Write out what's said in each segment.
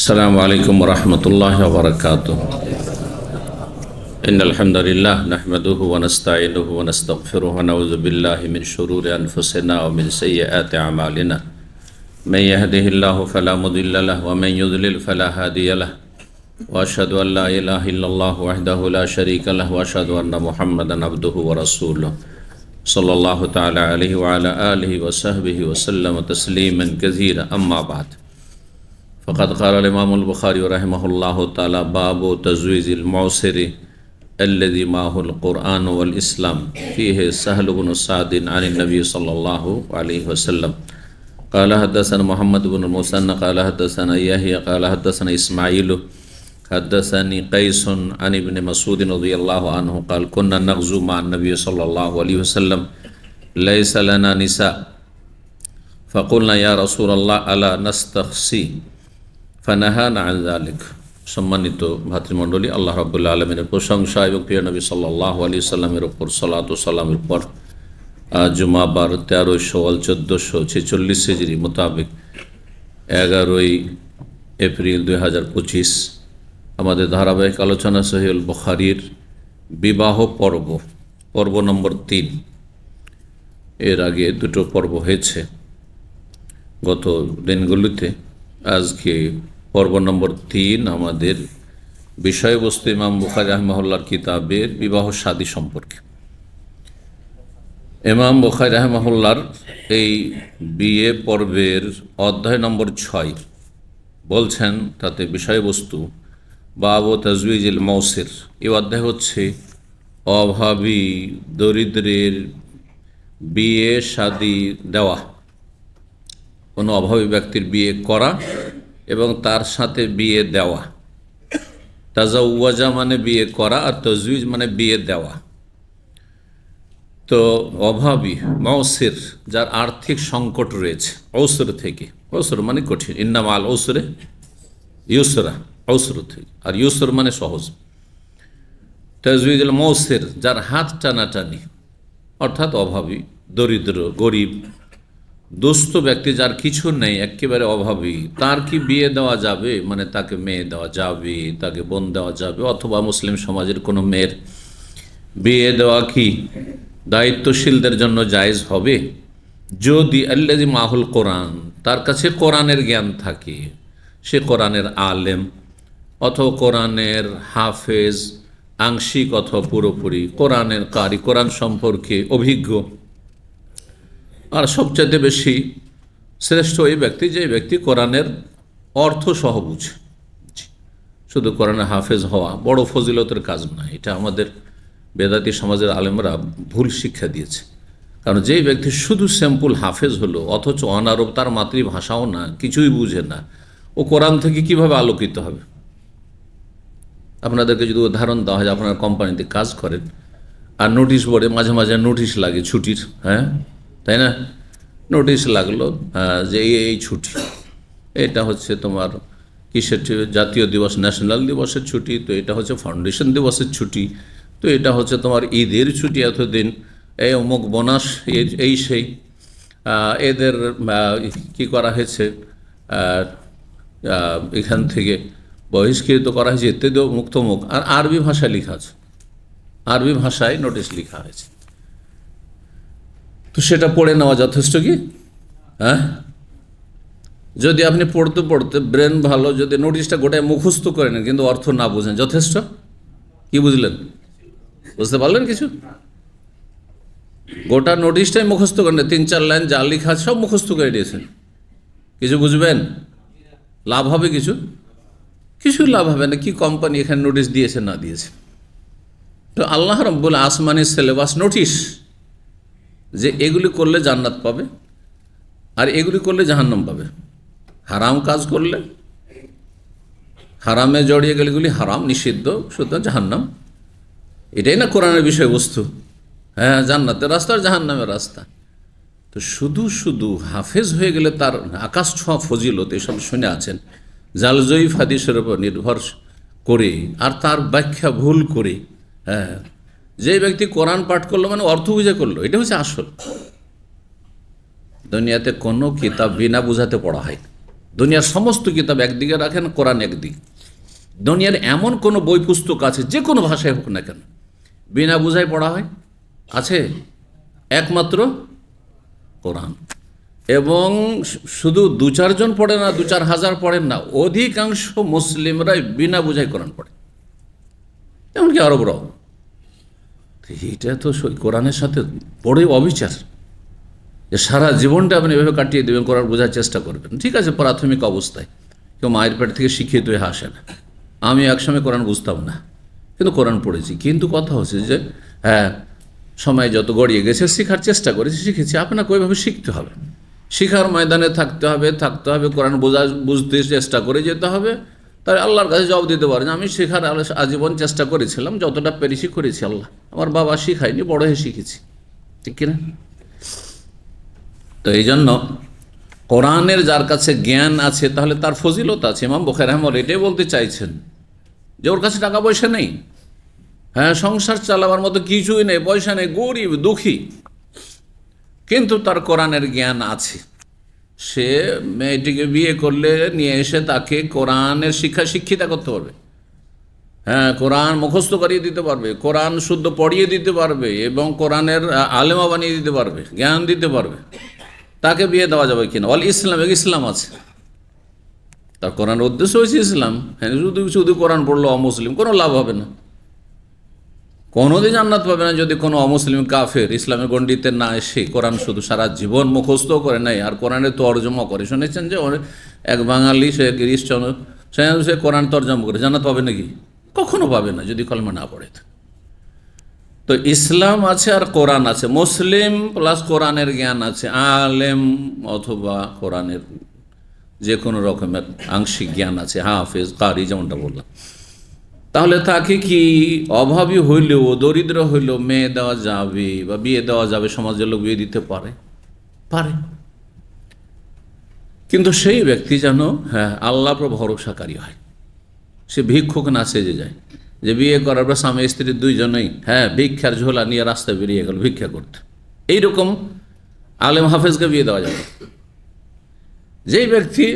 अस्सलामु अलैकुम वरहमतुल्लाहि वबरकातुहू। इन्नल हम्दुलिल्लाह नहमदुहु व नस्तईनुहु व नस्तगफिरुहु व नऊज़ु बिल्लाहि मिन शुरूरि अनफुसिना व मिन सय्यिआति अमालिना। मन यहदिहिल्लाहु फला मुदिल्ल लहु व मन युद्लिल फला हादिय लहु व अशहदु अन ला इलाहा इल्लल्लाहु वहदहु ला शरीका लहु व अशहदु अन्ना मुहम्मदन अब्दुहु व रसूलुहु सल्लल्लाहु तआला अलैहि व अला आलिहि व सहबिहि व सल्लम तस्लीमन कसीरा। अम्मा बाद फ़क़द क़ाल इमामुल बुख़ारी रहमहुल्लाहु तआला बाबु तज़वीज़िल मौसिरी अल्लज़ी माहुल क़ुरआन वल इस्लाम फ़ीहि सहल इब्न सअद अन नबी सल्लल्लाहु अलैहि वसल्लम क़ाल हद्दसना मुहम्मद इब्न मुसन्ना क़ाल हद्दसना यहया क़ाल हद्दसना इस्माईल हद्दसनी क़ैस अन इब्न मसूद रज़ियल्लाहु अन्हु क़ाल कुन्ना नग़ज़ू मअ नबी सल्लल्लाहु अलैहि वसल्लम लैसा लना निसा फ़क़ुलना या रसूलल्लाह अला नस्तख़्सी ফানাহানা আন যালিক। সম্মানিত ভাতৃমণ্ডলী, আল্লাহ রাব্বুল আলামিনের প্রশংসা এবং প্রিয় নবী সাল্লাল্লাহু আলাইহি সাল্লামের উপর সালাত ও সালামের পর জুমাবার 13 শাওয়াল 1446 হিজরি মোতাবেক 11 এপ্রিল 2025 আমাদের ধারাবাহিক আলোচনা সহিহুল বুখারীর বিবাহ পর্ব নম্বর 3। এর আগে দুটো পর্ব হয়েছে গত দিনগুলিতে। আজকে পর্ব নম্বর 3 আমাদের বিষয়বস্তু ইমাম বুখারী রাহিমাহুল্লাহর কিতাবের বিবাহ শাদী সম্পর্কে। ইমাম বুখারী রাহিমাহুল্লাহর এই বিয়ে পর্বের অধ্যায় নম্বর 6 বলছেন, তাতে বিষয়বস্তু বাবু তাজওয়ীজিল মৌসির। এই অধ্যায় হচ্ছে অভাবী দরিদ্রের বিয়ে শাদী দেওয়া, কোনো অভাবী ব্যক্তির বিয়ে করা এবং তার সাথে বিয়ে দেওয়া। তাজাওয়াজা মানে বিয়ে করা আর তাজওয়ীজ মানে বিয়ে দেওয়া। তো অভাবী মৌসির, যার আর্থিক সংকট রয়েছে, ঔসর থেকে, ঔসর মানে কঠিন, ইন্নামা আল ঔসরে ইউসরা, ঔসর থেকে, আর ইউসর মানে সহজ। তাজওয়ীজুল মৌসির, যার হাত টানাটানি, অর্থাৎ অভাবী দরিদ্র গরিব দুস্থ ব্যক্তি, যার কিছু নেই, একেবারে অভাবী, তার কি বিয়ে দেওয়া যাবে? মানে তাকে মেয়ে দেওয়া যাবে, তাকে বোন দেওয়া যাবে, অথবা মুসলিম সমাজের কোনো মেয়ের বিয়ে দেওয়া কি দায়িত্বশীলদের জন্য জায়েজ হবে? যদি আল্লাযী মাহুল কোরআন, তার কাছে কোরআনের জ্ঞান থাকে, সে কোরআনের আলেম অথবা কোরআনের হাফেজ, আংশিক অথবা পুরোপুরি, কোরআনের কারি, কোরআন সম্পর্কে অভিজ্ঞ। আর সবচেয়ে বেশি শ্রেষ্ঠ ওই ব্যক্তি যে ব্যক্তি কোরআনের অর্থ সহ বুঝে। শুধু কোরআনের হাফেজ হওয়া বড় ফজিলতের কাজ না, এটা আমাদের বেদাতি সমাজের আলেমরা ভুল শিক্ষা দিয়েছে। কারণ যেই ব্যক্তি শুধু স্যাম্পল হাফেজ হলো, অথচ অনারব, তার মাতৃভাষাও না, কিছুই বুঝে না, ও কোরআন থেকে কিভাবে আলোকিত হবে? আপনাদেরকে যদি উদাহরণ দেওয়া হয়, আপনারা কোম্পানিতে কাজ করেন আর নোটিশ বোর্ডে মাঝে মাঝে নোটিশ লাগে ছুটির, হ্যাঁ তাই না? নোটিশ লাগলো যে এই ছুটি, এটা হচ্ছে তোমার কিসের জাতীয় দিবস, ন্যাশনাল দিবসের ছুটি, তো এটা হচ্ছে ফাউন্ডেশন দিবসের ছুটি, তো এটা হচ্ছে তোমার ঈদের ছুটি, এতদিন এই অমুক বোনাস, এই সেই, এদের কি করা হয়েছে, এখান থেকে বহিষ্কৃত করা হয়েছে ইত্যাদি, মুক্তমুখ। আর আরবি ভাষায় লেখা আছে, আরবি ভাষায় নোটিশ লেখা হয়েছে। তো সেটা পড়ে নেওয়া যথেষ্ট কি? হ্যাঁ, যদি আপনি পড়তে পড়তে ব্রেন ভালো, যদি নোটিশটা গোটায় মুখস্থ করে নেন কিন্তু অর্থ না বুঝেন, যথেষ্ট? কি বুঝলেন? বুঝতে পারলেন কিছু? গোটা নোটিশটাই মুখস্থ করেন, 3-4 লাইন যা লেখা সব মুখস্থ করে দিয়েছেন, কিছু বুঝবেন? লাভ হবে কিছু? কিছু লাভ হবে না। কি কোম্পানি এখানে নোটিশ দিয়েছে না দিয়েছে? তো আল্লাহ রাব্বুল আসমানি সিলেবাস নোটিশ যে এগুলি করলে জান্নাত পাবে আর এগুলি করলে জাহান্নাম পাবে। হারাম কাজ করলে, হারামে জড়িয়ে গেলে এগুলি হারাম, নিষিদ্ধ, সুতরাং জাহান্নাম। এটাই না কোরআনের বিষয়বস্তু? হ্যাঁ, জান্নাতের রাস্তা আর জাহান্নামের রাস্তা। তো শুধু শুধু হাফেজ হয়ে গেলে তার আকাশ ছোঁয়া ফজিলত, এসব শুনে আছেন, জালজয়ীফ হাদিসের উপর নির্ভর করে আর তার ব্যাখ্যা ভুল করে। হ্যাঁ, যে ব্যক্তি কোরআন পাঠ করলো মানে অর্থ বুঝে করলো, এটা হচ্ছে আসল। দুনিয়াতে কোনো কিতাব বিনা বুঝাতে পড়া হয়, দুনিয়ার সমস্ত কিতাব একদিকে রাখেন, কোরআন একদিক। দুনিয়ার এমন কোনো বই পুস্তক আছে, যে কোনো ভাষায় হোক না কেন, বিনা বুঝায় পড়া হয়? আছে? একমাত্র কোরআন। এবং শুধু 2-4 জন পড়ে না, 2-4 হাজার পড়েন না, অধিকাংশ মুসলিমরাই বিনা বুঝায় কোরআন পড়ে, এমনকি আরবরাও। এটা তো কোরআনের সাথে বড়ই অবিচার, যে সারা জীবনটা আপনি এভাবে কাটিয়ে দেবেন, কোরআন বোঝার চেষ্টা করবেন। ঠিক আছে, প্রাথমিক অবস্থায় কেউ মায়ের পেট থেকে শিখিয়ে তো আসে না। আমি একসময় কোরআন বুঝতাম না, কিন্তু কোরআন পড়েছি। কিন্তু কথা হচ্ছে যে হ্যাঁ, সময় যত গড়িয়ে গেছে শেখার চেষ্টা করেছি, শিখেছি। আপনাকে ওইভাবে শিখতে হবে, শিখার ময়দানে থাকতে হবে, কোরআন বুঝতে চেষ্টা করে যেতে হবে। তাই আল্লাহর কাছে জবাব দিতে পারেন, আমি শেখার আজীবন চেষ্টা করেছিলাম, যতটা পেরেছি করেছি। আল্লাহ আমার বাবা শিখায়নি, বড় হয়ে শিখেছি, ঠিক কিনা? তো এই জন্য কোরআনের যার কাছে জ্ঞান আছে, তাহলে তার ফজিলত আছে। ইমাম বুখারী রাহিমাহুল্লাহ এটাই বলতে চাইছেন যে ওর কাছে টাকা পয়সা নেই, হ্যাঁ, সংসার চালাবার মতো কিছুই নেই, পয়সা নেই, গরিব দুঃখী, কিন্তু তার কোরআনের জ্ঞান আছে। সে মেয়েটিকে বিয়ে করলে নিয়ে এসে তাকে কোরআনের শিক্ষিতা করতে পারবে, হ্যাঁ, কোরআন মুখস্থ করিয়ে দিতে পারবে, কোরআন শুদ্ধ পড়িয়ে দিতে পারবে, এবং কোরআনের আলেমা বানিয়ে দিতে পারবে, জ্ঞান দিতে পারবে। তাকে বিয়ে দেওয়া যাবে কিনা? অল ইসলাম, ইসলাম আছে, তার কোরআনের উদ্দেশ্য হয়েছে ইসলাম। হ্যাঁ, শুধু কোরআন পড়লো অমুসলিম, কোনো লাভ হবে না, কোনোদিন জান্নাত পাবে না যদি কোনো অমুসলিম কাফের ইসলামের গণ্ডিতে না এসে কোরআন শুধু সারা জীবন মুখস্থ করে নেয় আর কোরআনের তর্জমা করে। শুনেছেন যে এক বাঙালি, সে খ্রিস্টান, সে কোরআন তর্জমা করে, জান্নাত পাবে নাকি? কখনো পাবে না, যদি কলমা না পড়ে। তো ইসলাম আছে আর কোরআন আছে, মুসলিম প্লাস কোরআনের জ্ঞান আছে, আলেম অথবা কোরআনের যে কোনো রকমের আংশিক জ্ঞান আছে, হাফেজ, কারি, যেমনটা বললাম। তাহলে তাকে কি অভাবী হইলেও, দরিদ্র হইলেও মেয়ে দেওয়া যাবে বা বিয়ে দেওয়া যাবে? সমাজের লোক বিয়ে দিতে পারে, কিন্তু সেই ব্যক্তি যেন হ্যাঁ আল্লাহর উপর ভরসাকারী হয়। সে ভিক্ষুক না সেজে যায়, যে বিয়ে করার পর স্বামী স্ত্রী দুইজনেই হ্যাঁ ভিক্ষার ঝোলা নিয়ে রাস্তায় বেরিয়ে গেল ভিক্ষা করতে। এইরকম আলেম হাফেজকে বিয়ে দেওয়া যাবে। যেই ব্যক্তি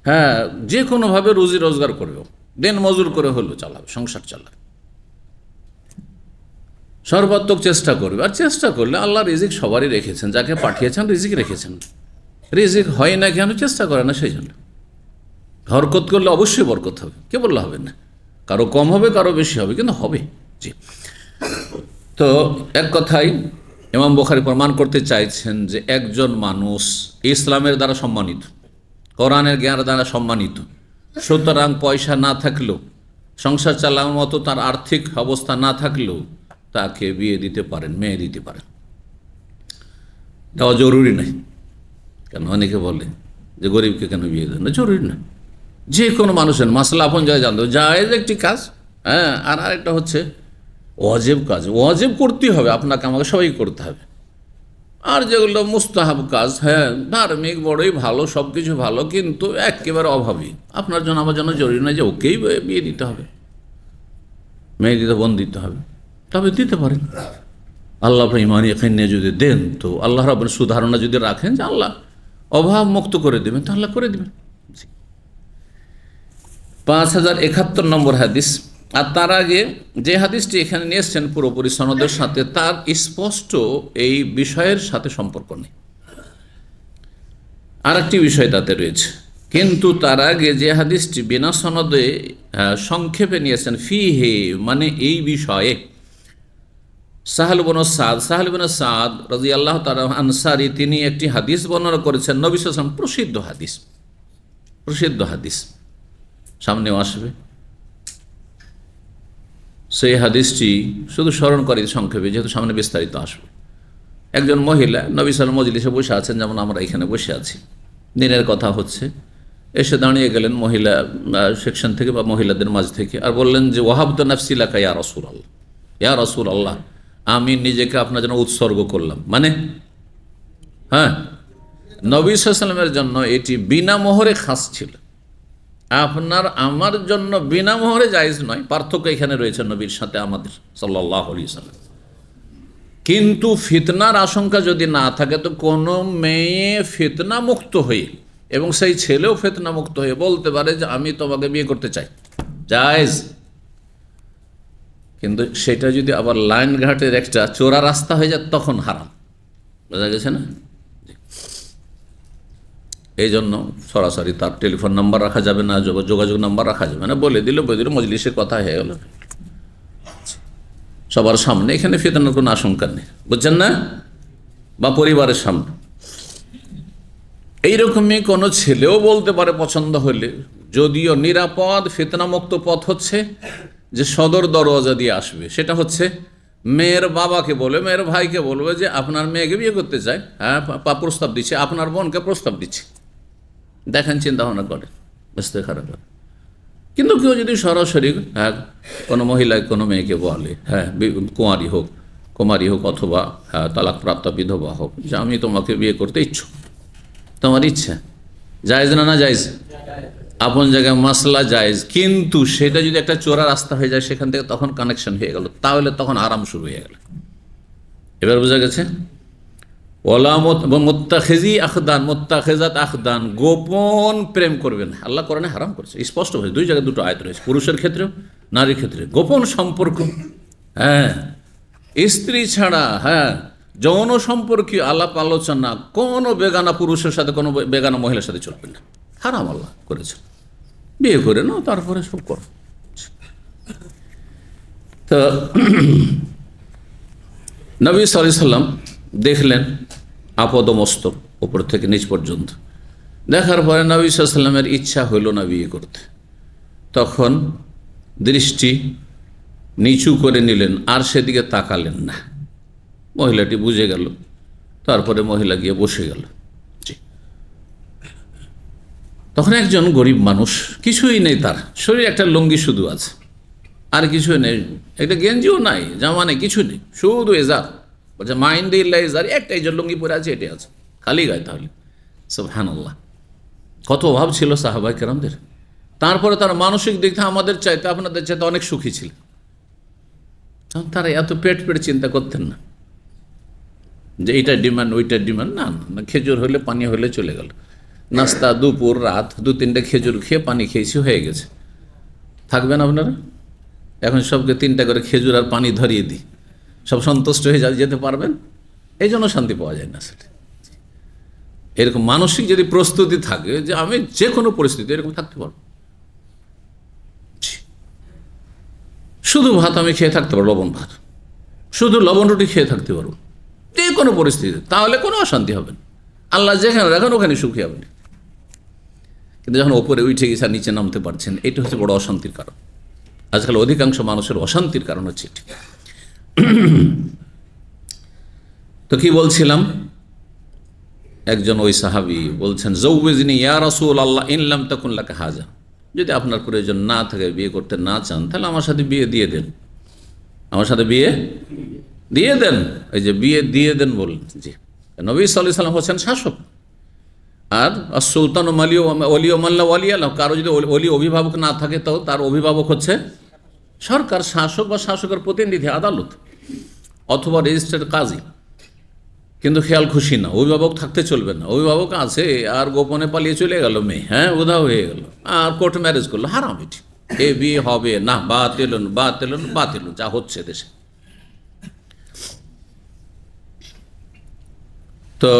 হ্যাঁ যে কোনোভাবে রুজি রোজগার করবে, দিন মজুর করে হলেও চালাবে, সংসার চালাবে, সর্বাত্মক চেষ্টা করবে। আর চেষ্টা করলে আল্লাহ রিজিক সবারই রেখেছেন, যাকে পাঠিয়েছেন রিজিক রেখেছেন। রিজিক হয় না কেন? চেষ্টা করে না, সেই জন্য। হরকত করলে অবশ্যই বরকত হবে, কে বললে হবে না? কারো কম হবে, কারো বেশি হবে, কিন্তু হবে। জি, তো এক কথাই ইমাম বুখারী প্রমাণ করতে চাইছেন যে একজন মানুষ ইসলামের দ্বারা সম্মানিত, কোরআনের জ্ঞানের দ্বারা সম্মানিত, সুতরাং পয়সা না থাকলেও, সংসার চালানোর মতো তার আর্থিক অবস্থা না থাকলেও তাকে বিয়ে দিতে পারেন, মেয়ে দিতে পারেন। দেওয়া জরুরি নয়। কেন অনেকে বলে যে গরিবকে কেন বিয়ে দেন? না, জরুরি না। যে কোনো মানুষের মাসলা আপন যায় জানতো, জায়েজ একটি কাজ, হ্যাঁ। আর আরেকটা হচ্ছে ওয়াজিব কাজ, ওয়াজিব করতেই হবে, আপনাকে আমাকে সবাই করতে হবে। আর যেগুলো মুস্তাহাব কাজ, হ্যাঁ ধার্মিক বড়ই ভালো, সব কিছু ভালো, কিন্তু একেবারে অভাবী, আপনার জন্য আমার জন্য জরুরি নয় যে ওকেই বিয়ে দিতে হবে, মেয়ে দিতে, বোন দিতে হবে, তবে দিতে পারেন। আল্লাহ ইমানি এখানে যদি দেন, তো আল্লাহ রাব্বুল সুধারণা যদি রাখেন যে আল্লাহ অভাব মুক্ত করে দেবেন, তাহলে করে দেবেন। 5071 নম্বর হাদিস। আর তার আগে যে হাদিসটি এখানে নিয়ে এসছেন পুরোপুরি সনদের সাথে, তার স্পষ্ট এই বিষয়ের সাথে সম্পর্ক নেই, আর একটি বিষয় তাতে রয়েছে। কিন্তু তার আগে যে হাদিসটি বিনা সনদে সংক্ষেপে নিয়েছেন, ফিহে মানে এই বিষয়ে, সাহল ইবনে সাদ রাদিয়াল্লাহু তাআলা আনসারী তিনি একটি হাদিস বর্ণনা করেছেন, নবী সাল্লাল্লাহু আলাইহি ওয়াসাল্লাম, প্রসিদ্ধ হাদিস সামনেও আসবে। সেই হাদিসটি শুধু স্মরণ করি সংক্ষেপে, যেহেতু সামনে বিস্তারিত আসবে। একজন মহিলা নবী সাল্লাল্লাহু আলাইহি ওয়াসাল্লাম মজলিসে বসে আছেন, যেমন আমরা এখানে বসে আছি, দিনের কথা হচ্ছে। এসে দাঁড়িয়ে গেলেন মহিলা সেকশন থেকে বা মহিলাদের মাঝ থেকে, আর বললেন যে ওয়াহাবতু নাফসি লাকা ইয়া রাসূলুল্লাহ, ইয়া রাসূলুল্লাহ, আমি নিজেকে আপনার জন্য উৎসর্গ করলাম। মানে হ্যাঁ, নবী সাল্লাল্লাহু আলাইহি ওয়াসাল্লামের জন্য এটি বিনা মোহরে খাস ছিল, আপনার আমার জন্য বিনা মোহরে জায়েজ নয়। পার্থক্য এখানে রয়েছে নবীর সাথে আমাদের সাল্লাল্লাহু আলাইহি ওয়াসাল্লাম। কিন্তু ফিতনার আশঙ্কা যদি না থাকে, তো কোনো মেয়ে ফিতনা মুক্ত হয়ে এবং সেই ছেলেও ফিতনামুক্ত হয়ে বলতে পারে যে আমি তোমাকে বিয়ে করতে চাই, জায়েজ। কিন্তু সেটা যদি আবার লাইন ঘাটের একটা চোরা রাস্তা হয়ে যায় তখন হারাম। বোঝা গেছে না? এই জন্য সরাসরি তার টেলিফোন নাম্বার রাখা যাবে না, যোগাযোগ নাম্বার রাখা যাবে না, বলে দিল মজলিসের কথা হয়ে গেল সবার সামনে, এখানে ফিতনার কোনো আশঙ্কা নেই, বুঝছেন না? বা পরিবারের সামনে। এইরকমই কোনো ছেলেও বলতে পারে পছন্দ হলে, যদিও নিরাপদ ফিতনামুক্ত পথ হচ্ছে যে সদর দরওয়াজা দিয়ে আসবে, সেটা হচ্ছে মেয়ের বাবাকে বলবে, মেয়ের ভাইকে বলবে যে আপনার মেয়েকে বিয়ে করতে চাই, হ্যাঁ প্রস্তাব দিচ্ছে, আপনার বোনকে প্রস্তাব দিচ্ছে, দেখেন চিন্তা ভাবনা করেন, বুঝতে খারাপ। কিন্তু কেউ যদি সরাসরি হ্যাঁ কোনো মহিলায় কোনো মেয়েকে বলে, হ্যাঁ কুমারী হোক অথবা হ্যাঁ তালাকপ্রাপ্ত বিধবা হোক, যে আমি তোমাকে বিয়ে করতে ইচ্ছুক, তোমার ইচ্ছা, জায়েজ না? না জায়েজ? আপন জায়গায় মাসলা জায়েজ, কিন্তু সেটা যদি একটা চোরা রাস্তা হয়ে যায় সেখান থেকে তখন কানেকশন হয়ে গেল, তাহলে তখন আরাম শুরু হয়ে গেল। এবার বোঝা গেছে? মোত্তাখেজাত আখদান, গোপন প্রেম করবেন, আল্লাহ কোরআনে হারাম করেছে স্পষ্ট ভাবে, দুই জায়গায় দুটো আয়াত রয়েছে, পুরুষের ক্ষেত্রেও নারীর ক্ষেত্রে। গোপন সম্পর্ক, হ্যাঁ স্ত্রী ছাড়া, হ্যাঁ যৌন সম্পর্কীয় আলাপ আলোচনা কোনো বেগানা পুরুষের সাথে, কোনো বেগানা মহিলার সাথে চলবে না, হারাম আল্লাহ করেছে। বিয়ে করে নাও, তারপরে সব করো। তো নবী সাল্লাল্লাহু আলাইহি ওয়াসাল্লাম দেখলেন আপদমস্তক উপর থেকে নিচ পর্যন্ত, দেখার পরে নবী সাল্লাল্লাহু আলাইহি ওয়াসাল্লামের ইচ্ছা হইল না বিয়ে করতে। তখন দৃষ্টি নিচু করে নিলেন, আর সেদিকে তাকালেন না। মহিলাটি বুঝে গেল, তারপরে মহিলা গিয়ে বসে গেল। তখন একজন গরিব মানুষ, কিছুই নেই তার শরীরে, একটা লুঙ্গি শুধু আছে, আর কিছুই নেই, একটা গেঞ্জিও নাই, জামা নেই, কিছু নেই, শুধু এজার, বলছে মাইন্দিল্লাহ এজার, একটাই যে লুঙ্গি পরে আছে এটাই আছে, খালি গায়ে। তাহলে সুবহানাল্লাহ, কত অভাব ছিল সাহাবায়ে কেরামদের। তারপরে তার মানসিক দিক থেকে আমাদের চাইতে, আপনাদের চাইতে অনেক সুখী ছিল। তারা এত পেট চিন্তা করতেন না যে এইটার ডিমান্ড ওইটার ডিমান্ড, না না, খেজুর হলে পানি হলে চলে গেল, নাস্তা দুপুর রাত 2-3টে খেজুর খেয়ে পানি খেয়েছি, হয়ে গেছে। থাকবেন আপনারা? এখন সবকে 3টা করে খেজুর আর পানি ধরিয়ে দিই, সব সন্তুষ্ট হয়ে যেতে পারবেন? এই জন্য শান্তি পাওয়া যায় না আসলে। এরকম মানসিক যদি প্রস্তুতি থাকে যে আমি যে কোনো পরিস্থিতি এরকম থাকতে পারবো, শুধু ভাত আমি খেয়ে থাকতে পারবো, লবণ ভাত, শুধু লবণ রুটি খেয়ে থাকতে পারবো যে কোনো পরিস্থিতি, তাহলে কোনো অশান্তি হবে না। আল্লাহ যেখানে রাখেন ওখানে সুখী হবেন। কিন্তু যখন ওপরে উঠে গেছে আর নিচে নামতে পারছেন, এটা হচ্ছে বড় অশান্তির কারণ। আজকাল অধিকাংশ মানুষের অশান্তির কারণ হচ্ছে এটি। তো কি বলছিলাম, একজন ওই সাহাবী বলছেন, জৌওয়াজিনি ইয়া রাসূলুল্লাহ ইন লাম তাকুন লাকা হাজা, যদি আপনার প্রয়োজন না থাকে, বিয়ে করতে না চান, তাহলে আমার সাথে বিয়ে দিয়ে দেন, আমার সাথে বিয়ে দিয়ে দেন। এই যে বিয়ে দিয়ে দেন বলেন, জি। নবী সাল্লাল্লাহু আলাইহি ওয়াসাল্লাম হচ্ছেন শাসক, আর সুলতান ওলি মাল্লা ওয়ালি আল্লাহ, কারো যদি ওলি অভিভাবক না থাকে তো তার অভিভাবক হচ্ছে সরকার, শাসক বা শাসকের প্রতিনিধি, আদালত অথবা রেজিস্ট্রার কাজী। কিন্তু খেয়াল খুশি না, অভিভাবক থাকতে চলবে না। অভিভাবক আছে আর গোপনে পালিয়ে চলে গেল মেয়ে, হ্যাঁ উধাও হয়ে গেল, আর কোর্ট ম্যারেজ করলো, হারাম এটি, এ বিয়ে হবে না, বাতিল যা হচ্ছে দেশে। তো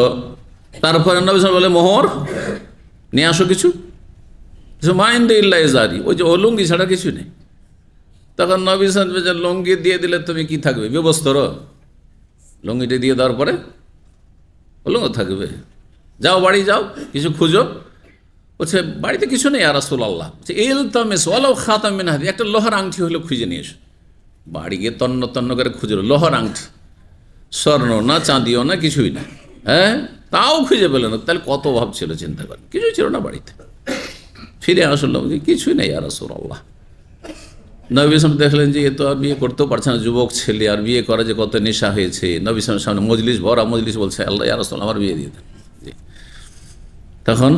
তারপরে নবী সাল্লাল্লাহু আলাইহি ওয়াসাল্লাম বলে, মোহর নিয়ে আসো কিছু, মাইন্দিল্লাহ ইজারি, ওই যে ও লুঙ্গি ছাড়া কিছু নেই। তখন নবী সাল্লাল্লাহু আলাইহি ওয়াসাল্লাম লুঙ্গি দিয়ে দিলে তুমি কি থাকবে, বিবস্ত্র? লুঙ্গিটা দিয়ে দেওয়ার পরে লুঙ্গ থাকবে, যাও বাড়ি যাও, কিছু খুঁজো। বলছে বাড়িতে কিছু নেই ইয়া রাসূলুল্লাহ, ইলতামিস ওয়ালাউ খাতাম মিন হাদিদ, একটা লোহার আংটি হলেও খুঁজে নিয়ে এসো। বাড়ি গিয়ে তন্ন করে খুঁজলো, লোহার আংটি, স্বর্ণ না চাঁদিও না, কিছুই না, হ্যাঁ তাও খুঁজে পেল না। তাহলে কত অভাব ছিল চিন্তা করেন, কিছুই ছিল না বাড়িতে। ফিরে আসলাম যে কিছুই নেই ইয়া রাসূলুল্লাহ। নবী সাল্লাল্লাহু দেখলেন যে এ তো আর বিয়ে করতেও পারছে না, যুবক ছেলে, আর বিয়ে করা যে কত নেশা হয়েছে। নবী সাল্লাল্লাহু সামনে মজলিস ভরা, মজলিস বলছে আল্লাহ ইয়া রাসূলুল্লাহ আমার বিয়ে দিয়ে দেন। তখন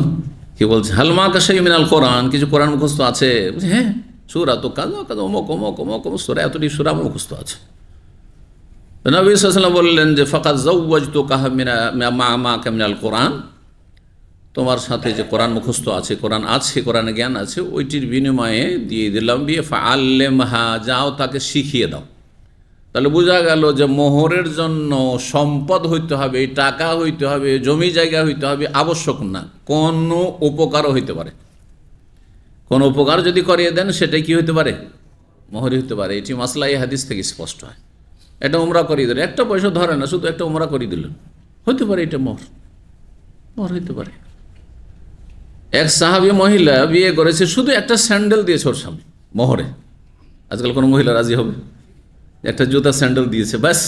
কি বলছে, হালমা কাশাই মিনাল কোরআন, কিছু কোরআন মুখস্থ আছে? বলছে হ্যাঁ, সূরা তো কাজা কাজা অমুক অমুক অমুক অমুক সূরা, এতটি সূরা মুখস্থ আছে। নবী সাল্লাল্লাহু বললেন যে ফাকাদ যাওয়াজতুকা মিনাল কোরআন, তোমার সাথে যে কোরআন মুখস্থ আছে, কোরআন আছে, কোরআনে জ্ঞান আছে, ওইটির বিনিময়ে দিয়ে দিলাম বিয়ে, ফাআল্লেমহা, যাও তাকে শিখিয়ে দাও। তাহলে বোঝা গেল যে মোহরের জন্য সম্পদ হইতে হবে, টাকা হইতে হবে, জমি জায়গা হইতে হবে আবশ্যক না, কোনো উপকারও হইতে পারে। কোনো উপকার যদি করিয়ে দেন সেটাই কি হইতে পারে? মোহর হইতে পারে। এটি মাসলা এই হাদিস থেকে স্পষ্ট হয়। এটা উমরা করিয়ে দিলেন, একটা পয়সা ধরে না, শুধু একটা উমরা করিয়ে দিলেন, হইতে পারে এটা মোহর, মোহর হইতে পারে। এক সাহাবী মহিলা বিয়ে করেছে, শুধু একটা স্যান্ডেল দিয়েছে ওর সামনে মোহরে। আজকাল কোনো মহিলা রাজি হবে? একটা জুতা স্যান্ডেল দিয়েছে, ব্যাস।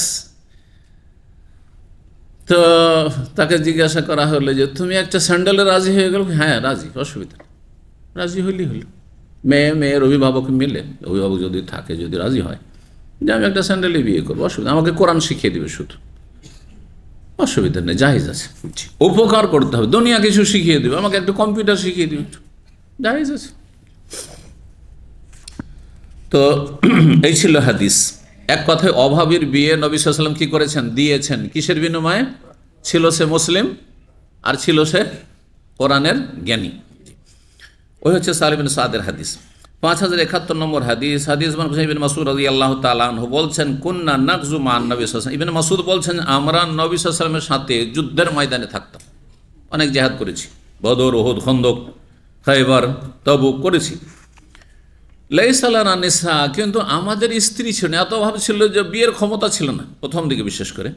তো তাকে জিজ্ঞাসা করা হলো যে তুমি একটা স্যান্ডেলে রাজি হয়ে গেল? হ্যাঁ রাজি, অসুবিধা, রাজি হইলেই হলো। মেয়ের অভিভাবক মিলে, অভিভাবক যদি থাকে, যদি রাজি হয় যে আমি একটা স্যান্ডেলে বিয়ে করবো, অসুবিধা, আমাকে কোরআন শিখিয়ে দিবে শুধু, অসুবিধা নেই, জায়েজ আছে। উপকার করতে হবে, দুনিয়া কিছু শিখিয়ে দেবে, আমাকে একটা কম্পিউটার শিখিয়ে দিবে, জায়েজ আছে। তো এই ছিল হাদিস। এক কথায় অভাবীর বিয়ে নবী সাল্লাল্লাহু আলাইহি ওয়াসাল্লাম কি করেছেন? দিয়েছেন। কিসের বিনিময়ে? ছিল সে মুসলিম আর ছিল সে কোরআনের জ্ঞানী। ওই হচ্ছে সালিম বিন সাদের হাদিস। 5071 নম্বর হাদিস। হাদিস ইবনে মাসউদ রাদিয়াল্লাহু তাআলা আনহু বলছেন, কুন্না নাগজু মা নবী সাল্লাল্লাহু আলাইহি ওয়াসাল্লাম। ইবনে মাসউদ বলছেন, আমরা নবী সাল্লাল্লাহু আলাইহি ওয়াসাল্লামের সাথে যুদ্ধের ময়দানে থাকতাম, অনেক জিহাদ করেছি, বদর, উহুদ, খন্দক, খায়বার, তাবুক করেছি। লাইসা লানা নিসা, কিন্তু আমাদের স্ত্রী ছিল না, এত অভাব ছিল যে বিয়ের ক্ষমতা ছিল না প্রথম দিকে, বিশেষ করে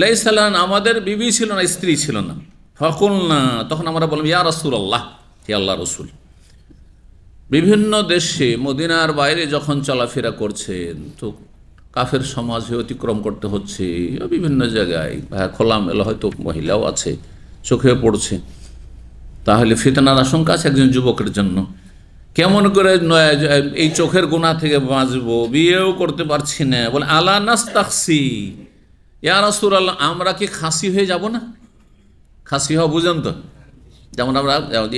লাইসা লানা, আমাদের বিবি ছিল না, স্ত্রী ছিল না। ফাকুলনা, তখন আমরা বললাম, ইয়া রাসূলুল্লাহ, হে আল্লাহ রসুল। বিভিন্ন দেশে মদিনার বাইরে যখন চলাফেরা করছেন তো কাফের সমাজে অতিক্রম করতে হচ্ছে, বিভিন্ন জায়গায় খোলামেলা হয়তো মহিলাও আছে, চোখে পড়ছে, তাহলে ফিতনার আশঙ্কা আছে একজন যুবকের জন্য। কেমন করে এই চোখের গুনাহ থেকে বাঁচবো? বিয়েও করতে পারছি না, বলে আলা নাস্তাখসি, ইয়া রাসূলুল্লাহ, আমরা কি খাসি হয়ে যাব না? খাসি হওয়া বুঝেন তো, যেমন আমরা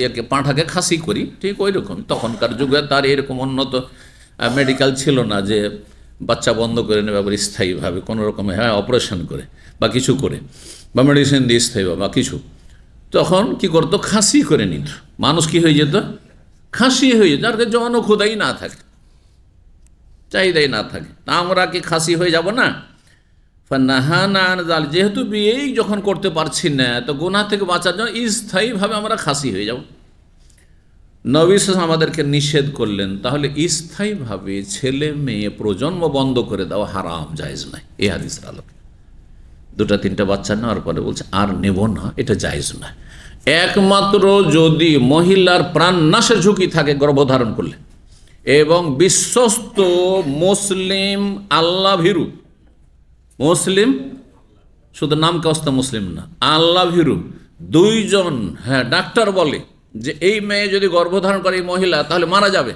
এরকে পাঁঠাকে খাসি করি, ঠিক ওই রকম। তখনকার যুগে তার এরকম উন্নত মেডিকেল ছিল না যে বাচ্চা বন্ধ করে নেবে আবার স্থায়ীভাবে কোনো রকম, হ্যাঁ অপারেশন করে বা কিছু করে বা মেডিসিন দিয়ে স্থায়ীভাবে বা কিছু। তখন কি করতো? খাসি করে নিত। মানুষ কি হয়ে যেত? খাসি হয়ে যেত, আর জনক্ষুদাই না থাকে, চাহিদাই না থাকে। তা আমরা কি খাসি হয়ে যাব না? ফানাহানান, যেহেতু বিয়েই যখন করতে পারছি না, তো গুনাহ থেকে বাঁচার জন্য স্থায়ীভাবে আমরা খাসি হয়ে যাব। নবী সাল্লাল্লাহু আমাদেরকে নিষেধ করলেন, তাহলে স্থায়ীভাবে ছেলে মেয়ে প্রজন্ম বন্ধ করে দেওয়া হারাম, জায়েজ নাই। এই হাদিসের আলোকে 2-3টা বাচ্চা নেওয়ার পরে বলছে আর নেব না, এটা জায়েজ না। একমাত্র যদি মহিলার প্রাণ নাশের ঝুঁকি থাকে গর্ভধারণ করলে, এবং বিশ্বস্ত মুসলিম আল্লাহ ভীরু মুসলিম, শুধু নাম কাস্তা মুসলিম না, আল্লাহ ভীরু দুইজন, হ্যাঁ ডাক্তার বলে যে এই মেয়ে যদি গর্ভধারণ করে এই মহিলা তাহলে মারা যাবে,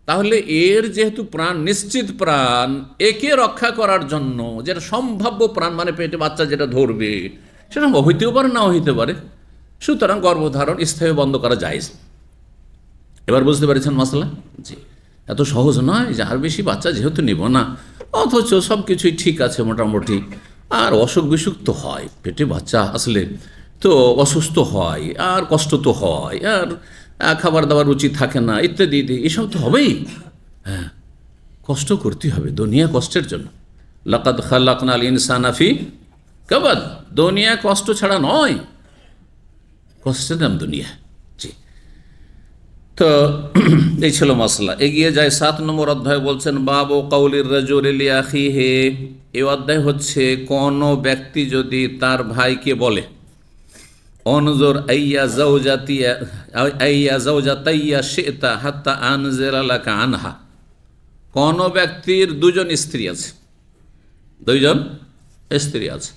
তাহলে এর যেহেতু প্রাণ নিশ্চিত প্রাণ, একে রক্ষা করার জন্য যেটা সম্ভাব্য প্রাণ, মানে পেটে বাচ্চা যেটা ধরবে সেটা হইতেও পারে, নাও হইতে পারে, সুতরাং গর্ভধারণ স্থায়ী বন্ধ করা জায়েজ। এবার বুঝতে পেরেছেন মশলা? জি, এত সহজ নয় যে আর বেশি বাচ্চা যেহেতু নিব না, অথচ সব কিছুই ঠিক আছে মোটামুটি, আর অসুখ বিসুখ তো হয়, পেটে বাচ্চা আসলে তো অসুস্থ হয়, আর কষ্ট তো হয়, আর খাবার দাবার রুচি থাকে না, ইত্যাদি এসব তো হবেই। হ্যাঁ, কষ্ট করতে হবে, দুনিয়া কষ্টের জন্য। লাকাদ খালাকনাল ইনসানা ফি কাবাদ, দুনিয়া কষ্ট ছাড়া নয়, কষ্টের নাম দুনিয়া। জি, তো এই ছিল মশলা। এগিয়ে যায় 7 নম্বর অধ্যায়, বলছেন বাবু কাউলির রাজুলি লিআখিহি। এই অধ্যায় হচ্ছে কোন ব্যক্তি যদি তার ভাইকে বলে, অনজুর আইয়া যাওজাতাইয়া শিতা হাত্তা আনজিরা লাকা আনহা। কোন ব্যক্তির 2জন স্ত্রী আছে, 2জন স্ত্রী আছে,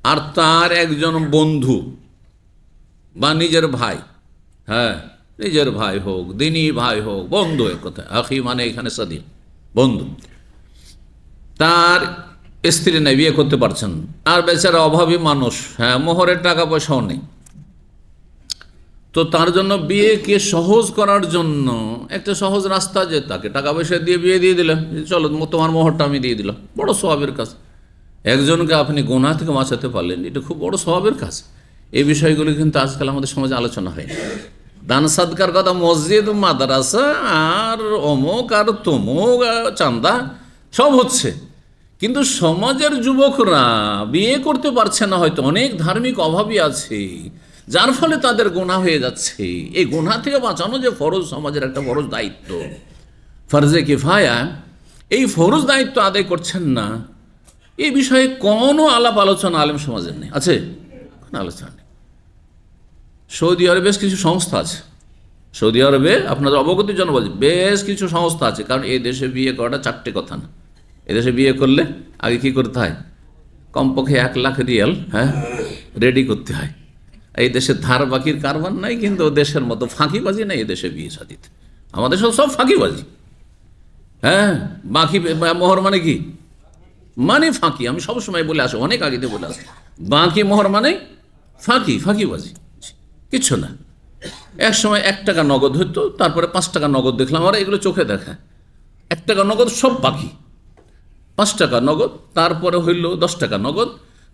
আর তার একজন বন্ধু বা নিজের ভাই, হ্যাঁ নিজের ভাই হোক, দিনী ভাই হোক, বন্ধু, এক কথা আখি মানে এখানে সাদিক, বন্ধু, তার স্ত্রী নেই, বিয়ে করতে পারছেন, আর বেচারা অভাবী মানুষ, হ্যাঁ মোহরের টাকা পয়সাও নেই, তো তার জন্য বিয়েকে সহজ করার জন্য একটা সহজ রাস্তা, যে তাকে টাকা পয়সা দিয়ে বিয়ে দিয়ে দিলেন, চলো তোমার মোহরটা আমি দিয়ে দিলাম, বড় সওয়াবের কাজ। একজনকে আপনি গুনাহ থেকে বাঁচাতে পারলেন, এটা খুব বড় সওয়াবের কাজ। এই বিষয়গুলি কিন্তু আজকাল আমাদের সমাজে আলোচনা হয় না। দান সাদকার কথা, মসজিদ, মাদ্রাসা আর অমুক আর তমুক চান্দা সব হচ্ছে, কিন্তু সমাজের যুবকরা বিয়ে করতে পারছে না, হয়তো অনেক ধার্মিক অভাবই আছে, যার ফলে তাদের গুনাহ হয়ে যাচ্ছে। এই গুনাহ থেকে বাঁচানো যে ফরজ, সমাজের একটা ফরজ দায়িত্ব, ফরজে কিফায়া, এই ফরজ দায়িত্ব আদায় করছেন না। এই বিষয়ে কোনো আলাপ আলোচনা আলেম সমাজের নেই, আছে কোনো আলোচনা নেই। সৌদি আরবে বেশ কিছু সংস্থা আছে, সৌদি আরবে আপনাদের অবগতির জন্য বলছি, বেশ কিছু সংস্থা আছে। কারণ এই দেশে বিয়ে করাটা চারটে কথা না। এদেশে বিয়ে করলে আগে কি করতে হয়? কমপক্ষে 1 লাখ রিয়াল রেডি করতে হয়। এই দেশে ধার বাকির কারবার নাই, কিন্তু দেশের মতো ফাঁকিবাজি নাই এই দেশে বিয়ে শাদিতে। আমাদের সব ফাঁকিবাজি। বাকি মোহর মানে কি? মানে ফাঁকি। আমি সবসময় বলে আসি, অনেক আগে থেকে বলে আসি, বাকি মোহর মানে ফাঁকিবাজি, কিচ্ছু না। এক সময় 1 টাকা নগদ হইতো, তারপরে 5 টাকা নগদ দেখলাম, আমরা এগুলো চোখে দেখা। 1 টাকা নগদ সব বাকি, 5 টাকা নগদ, তারপরে হইল 10 টাকা নগদ,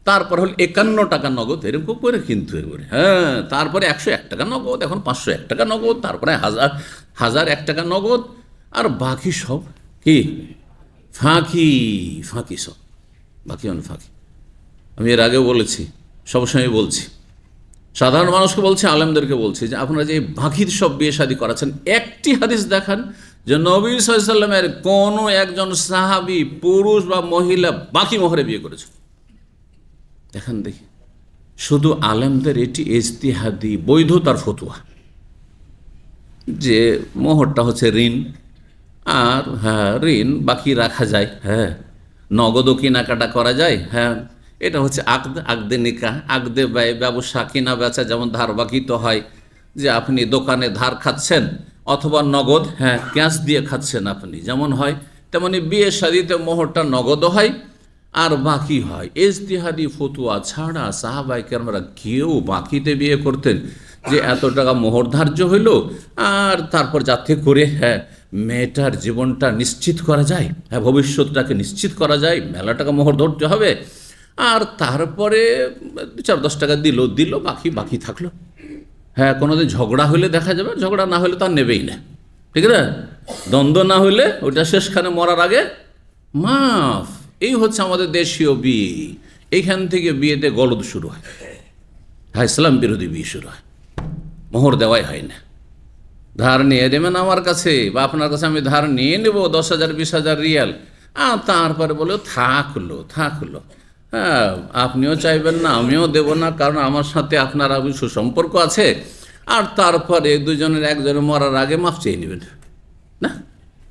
তারপর হল 51 টাকা নগদ, এরকম করে কিন্তু এবারে তারপরে 101 টাকা নগদ, এখন 501 টাকা নগদ, তারপরে 1001 টাকা নগদ, আর বাকি সব কি ফাঁকি সব বাকি ফাঁকি। আমি এর আগেও বলেছি, সবসময় বলছি, সাধারণ মানুষকে বলছি, আলেমদেরকে বলছি, যে আপনারা যে বাকির সব বিয়ে শাদী করাচ্ছেন, একটি হাদিস দেখান যে নবী সাল্লাল্লাহু আলাইহি ওয়াসাল্লামের কোনো একজন সাহাবী, পুরুষ বা মহিলা, বাকি মোহরে বিয়ে করেছে। দেখান দেখি। শুধু আলেমদের এটি ইজতিহাদি বৈধতার ফতোয়া যে মোহরটা হচ্ছে ঋণ, আর ঋণ বাকি রাখা যায়, নগদও কেনাকাটা করা যায়, এটা হচ্ছে আকদে নিকাহ, আকদে ব্যয়, ব্যবসা কেনা বেচা, যেমন ধার বাকি তো হয়, যে আপনি দোকানে ধার খাচ্ছেন অথবা নগদ ক্যাশ দিয়ে খাচ্ছেন আপনি, যেমন হয় তেমনি বিয়ে শাদীতে মোহরটা নগদও হয় আর বাকি হয়। ইজতিহাদি ফতোয়া ছাড়া সাহাবায়ে কেরামরা কেউ বাকিতে বিয়ে করতেন, যে এত টাকা মোহর ধার্য হইল, আর তারপর যাতে করে মেয়েটার জীবনটা নিশ্চিত করা যায়, ভবিষ্যৎটাকে নিশ্চিত করা যায়, মেলা টাকা মোহর ধরতে হবে, আর তারপরে 4-10 টাকা দিল, বাকি থাকলো। কোনোদিন ঝগড়া হইলে দেখা যাবে, ঝগড়া না হলে তার নেবেই না, ঠিক না? দ্বন্দ্ব না হইলে ওইটা শেষখানে মরার আগে মাফ। এই হচ্ছে আমাদের দেশীয় বিয়ে। এইখান থেকে বিয়েতে গলদ শুরু হয়, ইসলাম বিরোধী বিয়ে শুরু হয়। মোহর দেওয়াই হয় না। ধার নিয়ে দেবেন আমার কাছে বা আপনার কাছে, আমি ধার নিয়ে নেব 10,000 20,000 রিয়াল, তারপরে বলে থাকলো, আপনিও চাইবেন না, আমিও দেব না, কারণ আমার সাথে আপনার সুসম্পর্ক আছে, আর তারপরে দুজনের একজনের মরার আগে মাফ চেয়ে নেবেন না,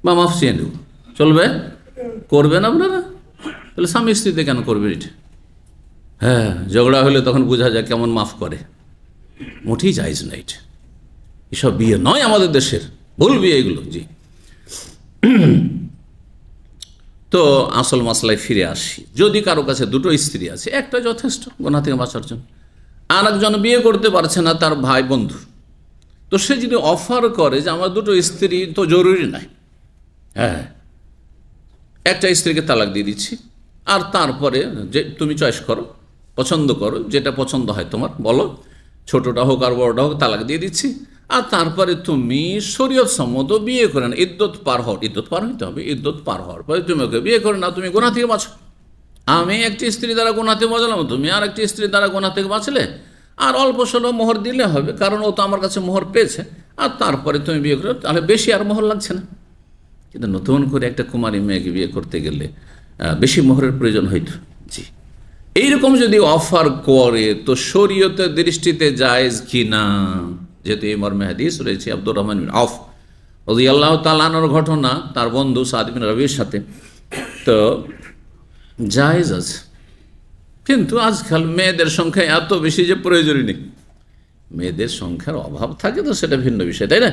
বা মাফ চেয়ে নেব, চলবে? করবেন আপনারা? তাহলে স্বামী স্ত্রীতে কেন করবেন এটা? ঝগড়া হলে তখন বোঝা যায় কেমন মাফ করে, মোটেই জায়েজ না এটা। এসব বিয়ে নয় আমাদের দেশের, ভুল বিয়ে এগুলো। জি, তো আসল মাসলায় ফিরে আসি। যদি কারো কাছে 2টো স্ত্রী আছে, একটা যথেষ্ট গুনাহ থেকে বাঁচার জন্য, আর একজন বিয়ে করতে পারছে না, তার ভাই বন্ধু, তো সে যদি অফার করে যে আমার 2টো স্ত্রী তো জরুরি নাই, একটা স্ত্রীকে তালাক দিয়ে দিচ্ছি, আর তারপরে যে তুমি চয়েস করো, পছন্দ করো, যেটা পছন্দ হয় তোমার বলো, ছোটটা হোক আর বড়টা হোক, তালাক দিয়ে দিচ্ছি, আর তারপরে তুমি শরীয়ত সম্মত বিয়ে করে না, ইদ্যত পার হইতে হবে, ইদ্যত পার হওয়ার পরে তুমি ওকে বিয়ে করে না, তুমি গুনাহ থেকে বাঁচো। আমি একটি স্ত্রী দ্বারা গুনাহ থেকে বাঁচলাম, তুমি আর একটি স্ত্রী দ্বারা গুনাহ থেকে বাঁচলে, আর অল্প স্বল্প মোহর দিলে হবে, কারণ ও তো আমার কাছে মোহর পেয়েছে, আর তারপরে তুমি বিয়ে করো, তাহলে বেশি আর মোহর লাগছে না। কিন্তু নতুন করে একটা কুমারী মেয়েকে বিয়ে করতে গেলে বেশি মোহরের প্রয়োজন হইতো। জি, এইরকম যদি অফার করে তো শরীয়তের দৃষ্টিতে জায়েজ কি না? যেহেতু এই মর্মে হাদিস রয়েছে আব্দুর রহমান বিন আওফ রাদিয়াল্লাহু তাআলা আনহুর ঘটনা, তার বন্ধু সাদ বিন রবির সাথে, তো জায়েজ আছে। কিন্তু আজকাল মেয়েদের সংখ্যা এত বেশি যে প্রয়োজনই নেই। মেয়েদের সংখ্যার অভাব থাকে তো সেটা ভিন্ন বিষয়, তাই না?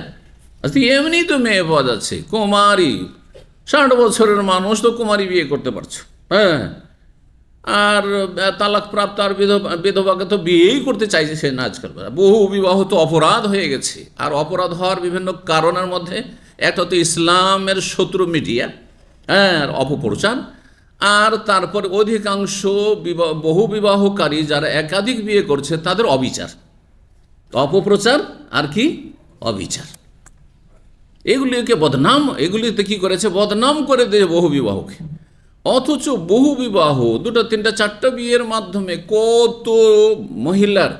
আজকে এমনি তো মেয়ে পাওয়া যাচ্ছে, কুমারী, 60 বছরের মানুষ তো কুমারী বিয়ে করতে পারছো, আর তালাক প্রাপ্ত আর বিধবাকে তো বিয়েই করতে চাইছে সে না। আজকাল বহু বিবাহ তো অপরাধ হয়ে গেছে, আর অপরাধ হওয়ার বিভিন্ন কারণের মধ্যে একটা তো ইসলামের শত্রু মিডিয়া, আর অপপ্রচার, আর তারপর অধিকাংশ বহু বিবাহকারী যারা একাধিক বিয়ে করছে তাদের অবিচার, অপপ্রচার আর কি অবিচার, এগুলিকে বদনাম, এগুলিতে কি করেছে বদনাম করে দিয়ে বহু বিবাহকে। অথচ বহু বিবাহ 2টা 3টা 4টা বিয়ের মাধ্যমে কত মহিলার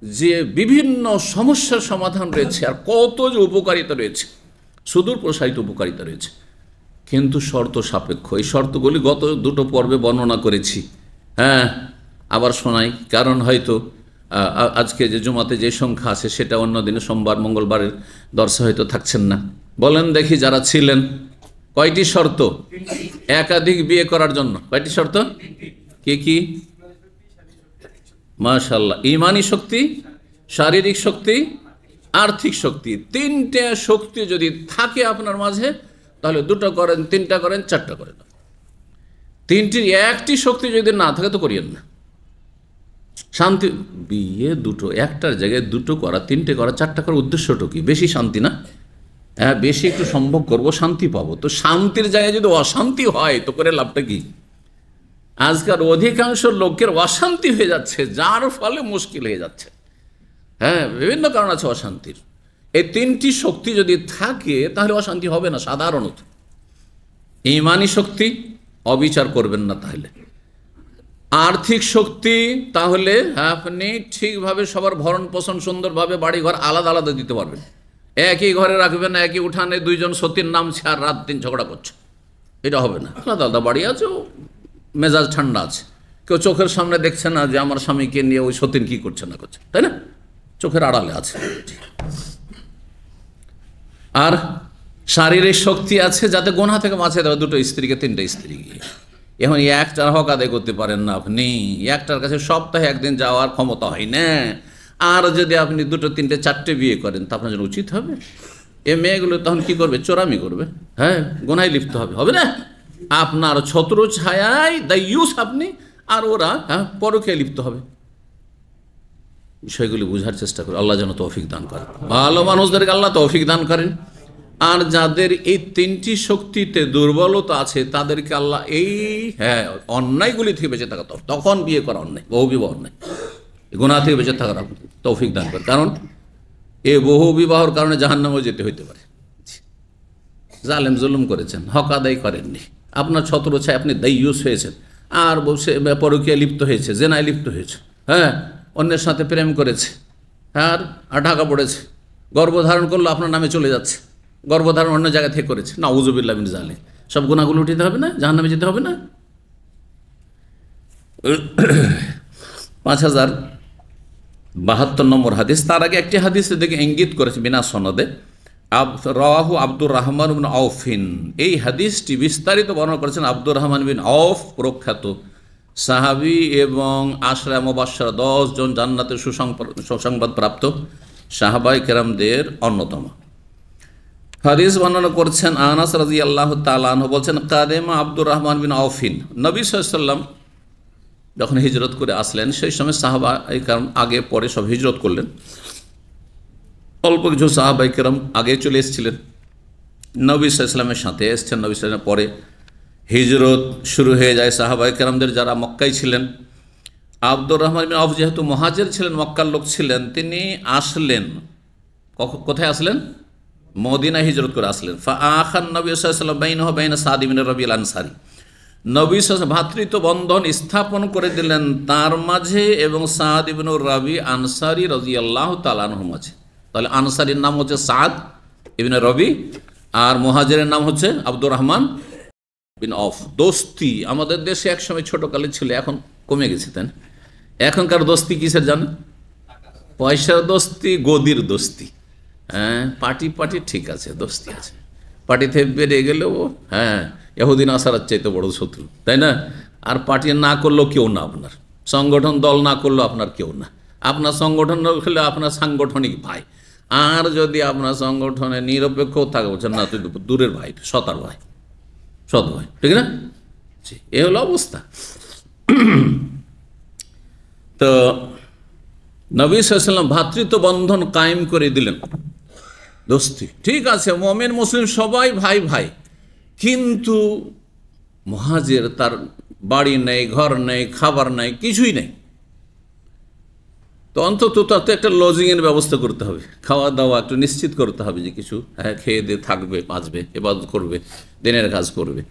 যে বিভিন্ন সমস্যার সমাধান রয়েছে আর কত যে উপকারিতা রয়েছে, সুদূর প্রসারিত উপকারিতা রয়েছে, কিন্তু শর্ত সাপেক্ষ। এই শর্তগুলি গত 2টো পর্বে বর্ণনা করেছি। হ্যাঁ, আবার শোনাই, কারণ হয়তো আজকে যে জুমাতে যে সংখ্যা আছে সেটা অন্য দিনে সোমবার মঙ্গলবারের দর্শে হয়তো থাকছেন না। বলেন দেখি যারা ছিলেন, কয়টি শর্ত একাধিক বিয়ে করার জন্য? কয়টি শর্ত? কি কি? মাশাআল্লাহ, ঈমানী শক্তি, শারীরিক শক্তি, আর্থিক শক্তি। 3টে শক্তি যদি থাকে আপনার মাঝে তাহলে 2টো করেন, 3টা করেন, 4টা করেন। 3টির একটি শক্তি যদি না থাকে তো করিয়েন না। শান্তি বিয়ে 2টো, একটার জায়গায় 2টো করা, 3টে করা, 4টা করার উদ্দেশ্যটা কি? বেশি শান্তি না? হ্যাঁ, বেশি একটু সম্ভব করবো, শান্তি পাবো। তো শান্তির জায়গায় যদি অশান্তি হয় তো করে লাভটা কি? আজকাল অধিকাংশ লোকের অশান্তি হয়ে যাচ্ছে, যার ফলে মুশকিল হয়ে যাচ্ছে। হ্যাঁ, বিভিন্ন কারণ আছে অশান্তির। এই 3টি শক্তি যদি থাকে তাহলে অশান্তি হবে না সাধারণত। ঈমানী শক্তি, অবিচার করবেন না তাহলে। আর্থিক শক্তি, তাহলে আপনি ঠিকভাবে সবার ভরণ পোষণ সুন্দরভাবে বাড়িঘর আলাদা আলাদা দিতে পারবেন। একই ঘরে রাখবেন, একই উঠানে 2জন সতীর নামছে আর রাত দিন ঝগড়া করছে, এটা হবে না। আলাদা আলাদা বাড়ি আছে, মেজাজ ঠান্ডা আছে, কেউ চোখের সামনে দেখছে না যে আমার স্বামীকে নিয়ে ওই সতীন কি করছে না করছে, তাই না? চোখের আড়ালে আছে। আর শারীরিক শক্তি আছে যাতে গোনা থেকে বাঁচিয়ে দেওয়া, 2টো স্ত্রীকে 3টে স্ত্রী গিয়ে এখন একটার হক আদায় করতে পারেন না আপনি, একটার কাছে সপ্তাহে একদিন যাওয়ার ক্ষমতা হয় না। আর যদি আপনি 2টো 3টে 4টে বিয়ে করেন তা আপনার জন্য উচিত হবে? এ মেয়েগুলো তখন কি করবে? চোরামি করবে, হ্যাঁ, গোনায় লিপ্ত হবে, হবে না? আপনার ছত্র ছায়ায় দায়ুস আপনি, আর ওরা পরকীয়ায় লিপ্ত হবে। বিষয়গুলি বুঝার চেষ্টা করে, আল্লাহ যেন তৌফিক দান করেন। ভালো মানুষদেরকে আল্লাহ তৌফিক দান করেন। আর যাদের এই 3টি শক্তিতে দুর্বলতা আছে তাদেরকে আল্লাহ এই অন্যায়গুলি থেকে বেঁচে থাকা, তখন বিয়ে করা অন্যায়, বহু বিবাহ অন্যায়, গুনাহ থেকে বেঁচে থাকার তৌফিক দান করে। কারণ এই বহু বিবাহর কারণে জাহান্নামেও যেতে হইতে পারে। জালেম জুলুম করেছেন, হক আদায় করেননি, আপনার ছত্র ছায় আপনি দায়ুস হয়েছেন, আর বসে পরকীয়ায় লিপ্ত হয়েছে, জেনায় লিপ্ত হয়েছে, হ্যাঁ, অন্যের সাথে প্রেম করেছে, আর ঢাকা পড়েছে, গর্ভধারণ করলো আপনার নামে চলে যাচ্ছে, গর্ভধারণ অন্য জায়গা থেকে করেছে, নাউযুবিল্লাহ মিন যালিক, সব গুনাহগুলো উঠিতে হবে না? জাহান্নামে যেতে হবে না? 5072 নম্বর হাদিস। তার আগে একটি হাদিস দেখে ইঙ্গিত করেছে বিনা সনদে, রাওয়াহু আব্দুর রহমান বিন আউফিন। এই হাদিসটি বিস্তারিত বর্ণনা করেছেন আব্দুর রহমান বিন আউফ, প্রখ্যাত সাহাবী এবং আশরা মুবাশশারা 10 জন জান্নাতের সুসংবাদ প্রাপ্ত সাহাবায়ে কেরামদের অন্যতম। হাদিস বর্ণনা করছেন আনাস রাদিয়াল্লাহু তাআলা আনহু, বলছেন কাদেমা আব্দুর রহমান বিন আউফিন, নবী সাল্লাল্লাহু আলাইহি ওয়াসাল্লাম যখন হিজরত করে আসলেন সেই সময় সাহাবায়ে কেরাম আগে পরে সব হিজরত করলেন। অল্প কিছু সাহাবায়ে কেরাম আগে চলে এসেছিলেন, নবী সাল্লাল্লাহু আলাইহি ওয়াসাল্লামের সাথে এসেছেন। নবী সাল্লাল্লাহু আলাইহি ওয়াসাল্লামের পরে হিজরত শুরু হয়ে যায় সাহাবায়ে কেরামদের, যারা মক্কায় ছিলেন। আব্দুর রহমান বিন আউফ যেহেতু মুহাজির ছিলেন, মক্কার লোক ছিলেন, তিনি আসলেন কোথায় আসলেন? মদিনা হিজরত করে আসলেন। ফাআখান নবী সাল্লাল্লাহু আলাইহি ওয়াসাল্লাম বাইনাহু বাইনা সাদ ইবনে রাবিল আনসারী, নবী সাল্লাল্লাহু ভ্রাতৃত্ব বন্ধন স্থাপন করে দিলেন তার মাঝে এবং সাদ ইবনে রাবি আনসারী রাদিয়াল্লাহু তাআলা আনহু মাঝে। তাহলে আনসারীর নাম হচ্ছে সাদ ইবনে রবি আর মুহাজিরের নাম হচ্ছে আব্দুর রহমান বিন আউফ। দোস্তি আমাদের দেশে একসময় ছোটকালে ছিল, এখন কমে গেছে, তাই না? এখনকার দোস্তি কিসের জানেন? পয়সার দোস্তি, গদির দোস্তি। হ্যাঁ, পার্টি ঠিক আছে, দোস্তি আছে, পার্টি থেকে বেরিয়ে গেলেও ইহুদি নাসারার চাইতে বড় শত্রু, তাই না? আর পার্টি না করলেও কেউ না, আপনার সংগঠন দল না করলেও আপনার কেউ না, আপনার সংগঠন হলে আপনার সাংগঠনিক ভাই, আর যদি আপনার সংগঠনে নিরপেক্ষ থাকে বলছেন না তুই দূরের ভাই, সতার ভাই, সৎ ভাই, ঠিক না? এ হলো অবস্থা। তো নবী সাল্লাল্লাহু আলাইহি ওয়াসাল্লাম ভ্রাতৃত্ব বন্ধন কায়েম করে দিলেন। দোস্তি ঠিক আছে, মুমিন মুসলিম সবাই ভাই ভাই, কিন্তু মুহাজির, তার বাড়ি নেই, ঘর নেই, খাবার নেই, কিছুই নেই। তো অন্তত তাতে একটা লজিংয়ের ব্যবস্থা করতে হবে, খাওয়া দাওয়া একটু নিশ্চিত করতে হবে যে কিছু খেয়ে দিয়ে থাকবে, বাঁচবে, ইবাদত করবে, দিনের কাজ করবে।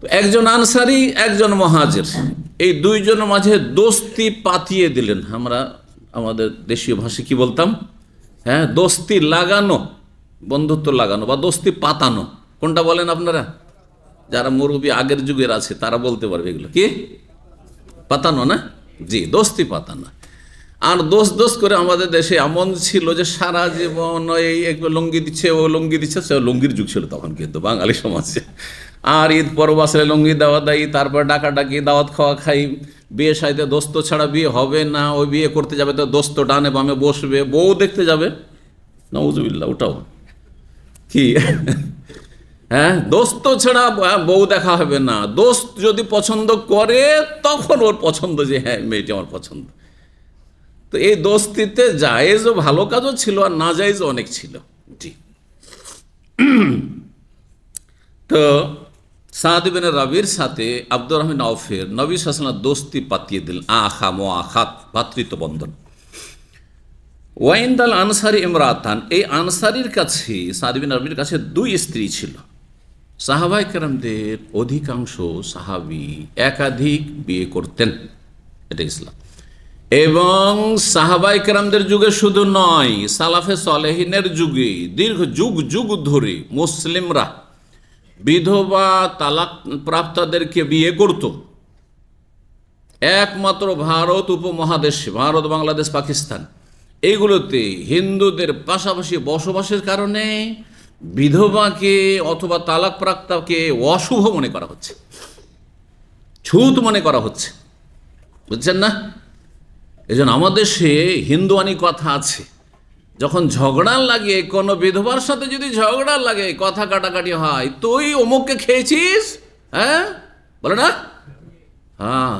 তো একজন আনসারি, একজন মুহাজির, এই দুইজনের মাঝে দোস্তি পাতিয়ে দিলেন। আমরা আমাদের দেশীয় ভাষায় কি বলতাম? দোস্তি লাগানো, বন্ধুত্ব লাগানো বা দোস্তি পাতানো। কোনটা বলেন আপনারা? যারা মুরব্বী আগের যুগের আছে তারা বলতে পারবে এগুলো কি পাতানো না? জি, দোস্তি পাতানো। আর দোষ দোষ করে আমাদের দেশে এমন ছিল যে সারা জীবন এই লুঙ্গি দিচ্ছে, ও লুঙ্গি দিচ্ছে, সে লুঙ্গির যুগ ছিল তখন কিন্তু বাঙালি সমাজে। আর ঈদ পরব আসলে লুঙ্গি দেওয়া দেয়, তারপর ডাকাডাকি, দাওয়াত খাওয়া খাই, বিয়ে সাইতে দোস্ত ছাড়া বিয়ে হবে না, ওই বিয়ে করতে যাবে তো দোস্ত ডানে বামে বসবে, বউ দেখতে যাবে, নাউজুবিল্লাহ, ওটাও কি দোস্ত ছাড়া বউ দেখা হবে না। দোস্ত যদি পছন্দ করে তখন ওর পছন্দ, যে হ্যাঁ মেয়েটি আমার পছন্দ। তো এই দোস্তিতে জায়েজও ভালো কাজও ছিল আর না জায়েজও অনেক ছিল। জি, তো সাদ ইবনে রাবির সাথে আব্দুর রহমান আউফের নবী সাল্লাল্লাহু আলাইহি ওয়াসাল্লাম দোস্তি পাতিয়ে দিলেন, আখা মুআখাত, ভ্রাতৃত্ব বন্ধন। ওয়াইন্দাল আনসারি ইমরাতান, এই আনসারির কাছে, সাদ ইবনে রাবির কাছে দুই স্ত্রী ছিল। সাহাবায়ে কেরামদের অধিকাংশ সাহাবী একাধিক বিয়ে করতেন, এটা ইসলাম। এবং সাহাবায়ে কেরামদের যুগে শুধু নয়, সালাফে সালেহিনের যুগে দীর্ঘ যুগ যুগ ধরে মুসলিমরা বিধবা তালাক প্রাপ্তাদেরকে বিয়ে করত। একমাত্র ভারত উপমহাদেশে, ভারত, বাংলাদেশ, পাকিস্তান, এইগুলোতে হিন্দুদের পাশাপাশি বসবাসের কারণে বিধবাকে অথবা তালাক প্রাপ্তাকে অশুভ মনে করা হচ্ছে, ছুত মনে করা হচ্ছে, বুঝছেন না? এই জন্য আমাদের দেশে হিন্দুয়ানি কথা আছে, যখন ঝগড়া লাগে, কোনো বিধবার সাথে যদি ঝগড়া লাগে, কথা কাটাকাটি হয়, তুই অমুককে খেয়েছিস, বলে না? হ্যাঁ,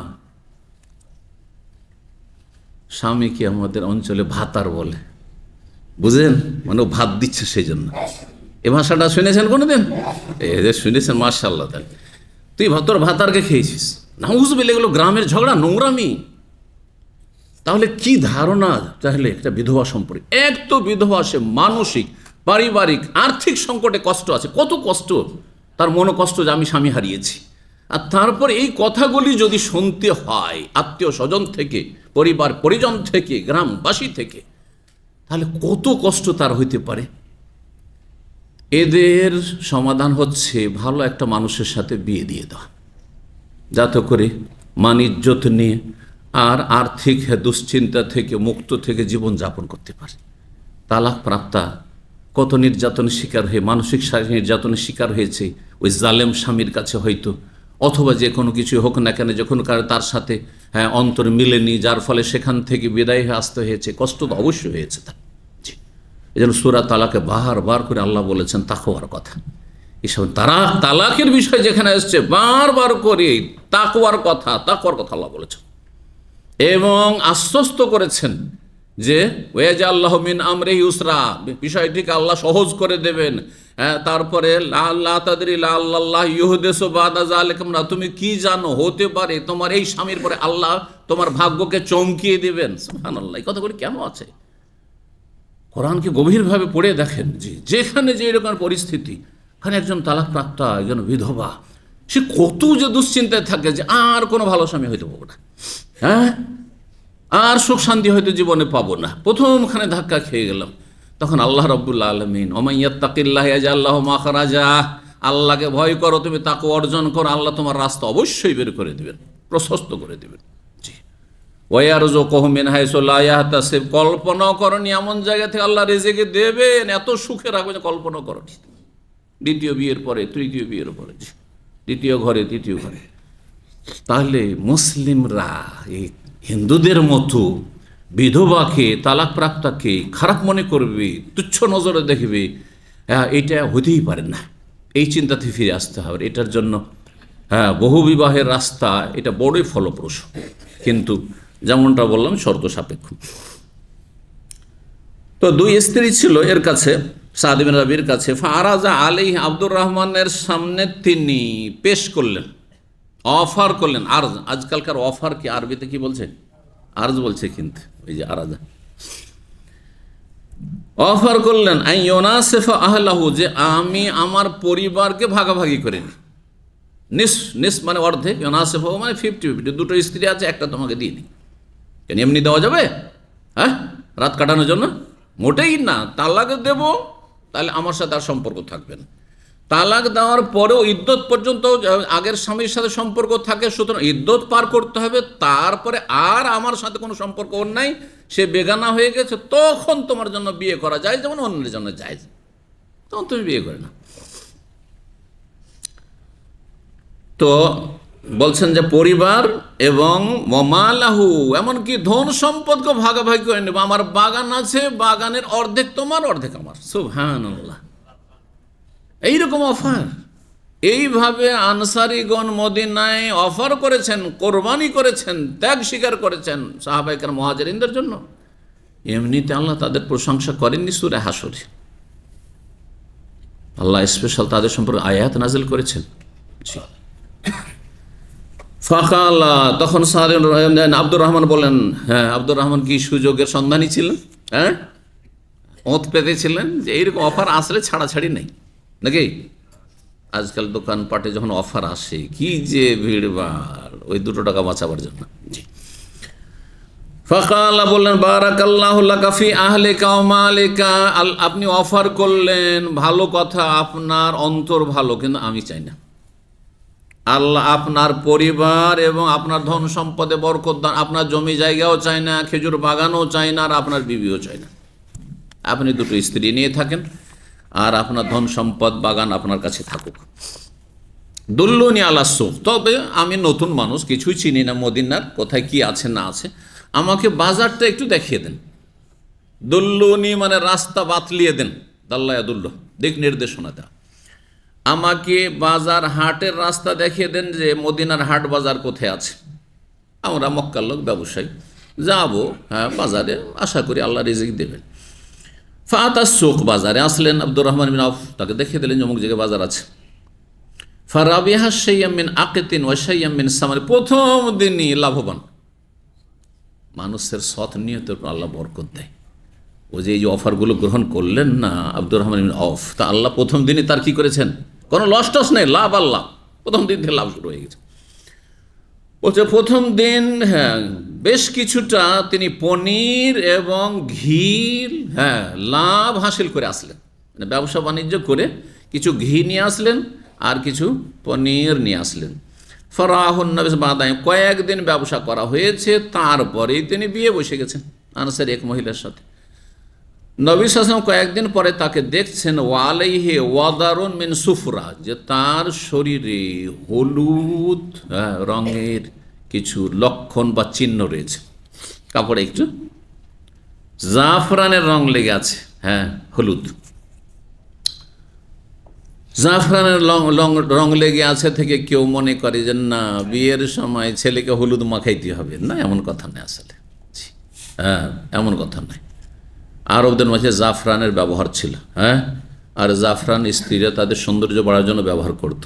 স্বামীকে আমাদের অঞ্চলে ভাতার বলে, বুঝেন? মানে ও ভাত দিচ্ছে সেই জন্য। এ ভাষাটা শুনেছেন কোনোদিন? শুনেছেন, মাশাআল্লাহ। তাহলে তুই তোর ভাতারকে খেয়েছিস, নাউজুবিল্লাহ, এগুলো গ্রামের ঝগড়া, নোংরামি। তাহলে কি ধারণা তাহলে একটা বিধবা সম্পর্কে? এক তো বিধবা, সে মানসিক, পারিবারিক, আর্থিক সংকটে কষ্ট আছে, কত কষ্ট তার মনোকষ্ট যে আমি স্বামী হারিয়েছি। আর তারপর এই কথাগুলি যদি শুনতে হয় আত্মীয় স্বজন থেকে, পরিবার পরিজন থেকে, গ্রামবাসী থেকে, তাহলে কত কষ্ট তার হইতে পারে। এদের সমাধান হচ্ছে ভালো একটা মানুষের সাথে বিয়ে দিয়ে দেওয়া, যাতে করে মান ইজ্জত নিয়ে আর আর্থিক দুশ্চিন্তা থেকে মুক্ত থেকে জীবন যাপন করতে পারে। তালাক প্রাপ্তা কত নির্যাতনের শিকার হয়ে, মানসিক শারীরিক নির্যাতনের শিকার হয়েছে ওই জালেম স্বামীর কাছে হয়তো, অথবা যে কোনো কিছু হোক না কেন, যখন তার সাথে অন্তর মিলেনি, যার ফলে সেখান থেকে বিদায় হয়ে আসতে হয়েছে, কষ্ট তো অবশ্যই হয়েছে তার। এই জন্য সূরা তালাকে বারবার করে আল্লাহ বলেছেন তাকওয়ার কথা। এসব তালাকের বিষয় যেখানে এসছে বারবার করে তাকওয়ার কথা আল্লাহ বলেছেন, এবং আশ্বস্ত করেছেন যে ওয়াজআল্লাহু মিন আমরিহি ইউসরা, বিষয়টিকে আল্লাহ সহজ করে দেবেন। তারপরে আল্লাহ তাদরি আল্লাহ ইউহদিসু বাদা যালিকা, তুমি কি জানো, হতে পারে তোমার এই স্বামীর পরে আল্লাহ তোমার ভাগ্যকে চমকিয়ে দিবেন। সুবহানাল্লাহ, এই কথাগুলি কেন আছে? কোরআনকে গভীরভাবে পড়ে দেখেন, যেখানে যে এরকম পরিস্থিতি, ওখানে একজন তালাক প্রাপ্তা, একজন বিধবা, সে কত যে দুশ্চিন্তায় থাকে যে আর কোনো ভালো স্বামী হইতে পাবো না, আর সুখ শান্তি হয়তো জীবনে পাবো না। প্রথমখানে ধাক্কা খেয়ে গেলাম, তখন আল্লাহ রাব্বুল আলামিন ওমান ইয়াত্তাকিল্লাহ ইয়াজআল লাহু মাখরাজা, আল্লাহকে ভয় করো, তুমি তাকওয়া অর্জন করো, আল্লাহ তোমার রাস্তা অবশ্যই বের করে দেবেন, প্রশস্ত করে দেবেন। জি, ওয়ায়ারযুকুহু মিন হাইসু লা ইয়াহতাসিব, কল্পনা করনি এমন জায়গা থেকে আল্লাহ রিজিক দেবেন, এত সুখে রাখবে যে কল্পনা করনি। দ্বিতীয় বিয়ের পরে, তৃতীয় বিয়ের পরে, দ্বিতীয় ঘরে, তৃতীয় ঘরে। তাহলে মুসলিমরা এই হিন্দুদের মতো বিধবাকে, তালাক প্রাপ্তাকে খারাপ মনে করবে, তুচ্ছ নজরে দেখবে, এটা হতেই পারে না। এই চিন্তাতে ফিরে আসতে হবে। এটার জন্য বহু বিবাহের রাস্তা এটা বড়ই ফলপ্রসূ, কিন্তু যেমনটা বললাম শর্ত সাপেক্ষ। তো দুই স্ত্রী ছিল এর কাছে, সাদ বিন রাবির কাছে। ফারাজা আলাইহি, আব্দুর রহমানের সামনে তিনি পেশ করলেন, অফার করলেন। আরজ, আজকালকার অফার কি আরবিতে কি বলছে? আরজ বলছে, কিন্তু ওই যে আরাজা, অফার করলেন আইয়ুনাসিফা আহলাহু, যে আমি আমার পরিবারকে ভাগাভাগি করে নিই। নিস মানে অর্ধেক, ইউনাসিফা মানে 50-50, দুটো স্ত্রী আছে, একটা তোমাকে দিয়ে দিই। কেন এমনি দেওয়া যাবে? হ্যাঁ, রাত কাটানোর জন্য? মোটেই না। তালাক দেব, তাহলে আমার সাথে আর সম্পর্ক থাকবে না। তালাক দেওয়ার পরেও ইদ্যত পর্যন্ত আগের স্বামীর সাথে সম্পর্ক থাকে, সুতরাং ইদ্যত পার করতে হবে, তারপরে আর আমার সাথে কোনো সম্পর্ক ওর নাই, সে বেগানা হয়ে গেছে, তখন তোমার জন্য বিয়ে করা যায়, যেমন অন্যের জন্য যায়, তখন তুমি বিয়ে করে না। তো বলছেন যে পরিবার এবং মালাহু, এমনকি ধন সম্পদকে ভাগাভাগি করে নেব। আমার বাগান আছে, বাগানের অর্ধেক তোমার, অর্ধেক আমার। সুবহানাল্লাহ, এইরকম অফার। এইভাবে আনসারীগণ মদিনায় অফার করেছেন, কোরবানি করেছেন, ত্যাগ স্বীকার করেছেন সাহাবায়ে কেরাম মুহাজিরিনদের জন্য। এমনিতে আল্লাহ তাদের প্রশংসা করেননি সূরা হাশরে, আল্লাহ স্পেশাল তাদের সম্পর্কে আয়াত নাজিল করেছেন। ফাকালা, তখন আব্দুর রহমান বলেন, হ্যাঁ, আব্দুর রহমান কি সুযোগের সন্ধানী ছিলেন? হ্যাঁ, ওঁত পেতেছিলেন যে এইরকম অফার আসলে ছাড়াছাড়ি নেই নাকি? আজকাল দোকানপাটে যখন অফার আসে, কি যে ভিড়ভাড়, ওই 2 টাকা বাঁচাবার জন্য। জি, ফাকালা বললেন, বারাকাল্লাহু লাকা ফি আহলিকা ওয়া মালিকা, আপনি অফার করলেন, ভালো কথা, আপনার অন্তর ভালো, কিন্তু আমি চাই না। আল্লাহ আপনার পরিবার এবং আপনার ধন সম্পদে বরকত দান, আপনার জমি জায়গাও চাই না, খেজুর বাগানও চাই না, আর আপনার বিবিও চাই না। আপনি 2টো স্ত্রী নিয়ে থাকেন, আর আপনার ধন সম্পদ বাগান আপনার কাছে থাকুক। দুল্লুনি আলা সুক, তবে আমি নতুন মানুষ, কিছুই চিনি না মদিনার, কোথায় কি আছে না আছে, আমাকে বাজারটা একটু দেখিয়ে দেন। দুল্লুনি মানে রাস্তা বাতলিয়ে দেন, দাল্লা ইয়াদুল্লু, দিক নির্দেশনা দেওয়া। আমাকে বাজার হাটের রাস্তা দেখিয়ে দেন, যে মদিনার হাট বাজার কোথায় আছে। আমরা মক্কার লোক, ব্যবসায়ী, যাবো, হ্যাঁ, বাজারে, আশা করি আল্লাহ রিজিক দেবেন। ফাতাস সুক, বাজারে আসলেন আব্দুর রহমান বিন আউফ, তাকে দেখিয়ে দিলেন অমুক জায়গায় বাজার আছে। ফারাবিহা শাইয়্যাম মিন আকিতিন ওয়া শাইয়্যাম মিন সামার, প্রথম দিনই লাভবান। মানুষের সৎ নিয়তের উপর আল্লাহ বরকত দেয়। ও যে এই যে অফারগুলো গ্রহণ করলেন না আব্দুর রহমান বিন আউফ, তা আল্লাহ প্রথম দিনই তার কি করেছেন? কোনো লস টস নেই, লাভ আল্লাহ, প্রথম দিন থেকে লাভ শুরু হয়ে গেছে। বলছে প্রথম দিন, হ্যাঁ, বেশ কিছুটা তিনি পনির এবং ঘির, হ্যাঁ, লাভ হাসিল করে আসলেন। মানে ব্যবসা বাণিজ্য করে কিছু ঘি নিয়ে আসলেন আর কিছু পনির নিয়ে আসলেন। ফরাহুন নবী বাদায়, কয়েকদিন ব্যবসা করা হয়েছে, তারপরেই তিনি বিয়ে বসে গেছেন আনসারী এক মহিলার সাথে। নবী সাল্লাল্লাহু আলাইহি ওয়াসাল্লাম কয়েকদিন পরে তাকে দেখছেন, ওয়ালাইহি ওয়াদারুন মিন সুফরা, যে তার শরীরে হলুদ রঙের কিছু লক্ষণ বা চিহ্ন রয়েছে, কাপড়ে একটু জাফরানের রং লেগে আছে। হ্যাঁ, হলুদ জাফরানের রং লেগে আছে থেকে কেউ মনে করে যে না, বিয়ের সময় ছেলেকে হলুদ মাখাইতে হবে, না, এমন কথা নেই আসলে। হ্যাঁ, এমন কথা নয়। আরবদের মাঝে জাফরানের ব্যবহার ছিল। হ্যাঁ, আর জাফরান স্ত্রীরা তাদের সৌন্দর্য বাড়ার জন্য ব্যবহার করত।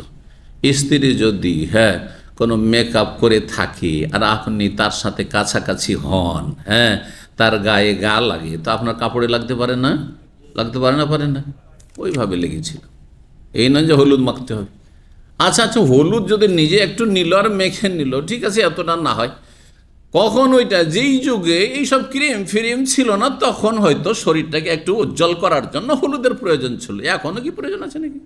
স্ত্রী যদি, হ্যাঁ, কোনো মেকআপ করে থাকে আর আপনি তার সাথে কাছাকাছি হন, হ্যাঁ, তার গায়ে গা লাগে, তো আপনার কাপড়ে লাগতে পারে না? লাগতে পারে না? পারে না? ওইভাবে লেগেছিল। এই নয় যে হলুদ মাখতে হবে। আচ্ছা, হলুদ যদি নিজে একটু নিল আর মেখে নিল, ঠিক আছে, এতটা না হয়। কখন ওইটা, যেই যুগে এইসব ক্রিম ফিরিম ছিল না, তখন হয়তো শরীরটাকে একটু উজ্জ্বল করার জন্য হলুদের প্রয়োজন ছিল। এখনও কি প্রয়োজন আছে নাকি?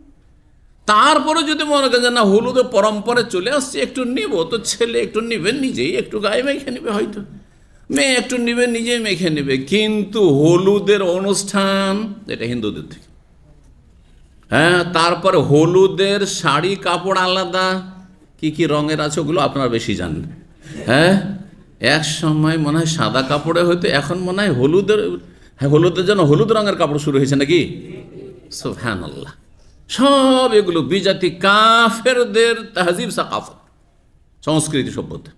তারপরে যদি মনে করেন না হলুদের পরম্পরায় চলে আসছে, একটু নিব, তো ছেলে একটু নিবে, নিজেই একটু গায়ে মেখে নেবে, হয়তো মেয়ে একটু নিবে, নিজেই মেখে নেবে। কিন্তু হলুদের অনুষ্ঠান, এটা হিন্দুদের থেকে। হ্যাঁ, তারপরে হলুদের শাড়ি কাপড় আলাদা, কি কি রঙের আছে ওগুলো আপনারা বেশি জানেন। হ্যাঁ, এক সময় মনে হয় সাদা কাপড়ে হয়তো, এখন মনে হয় হলুদের, হ্যাঁ, হলুদের জন্য হলুদ রঙের কাপড় শুরু হয়েছে নাকি? সুবহানাল্লাহ। সব এগুলো বিজাতি কাফেরদের তাহজিব সাকাফত, সংস্কৃতি সভ্যতা।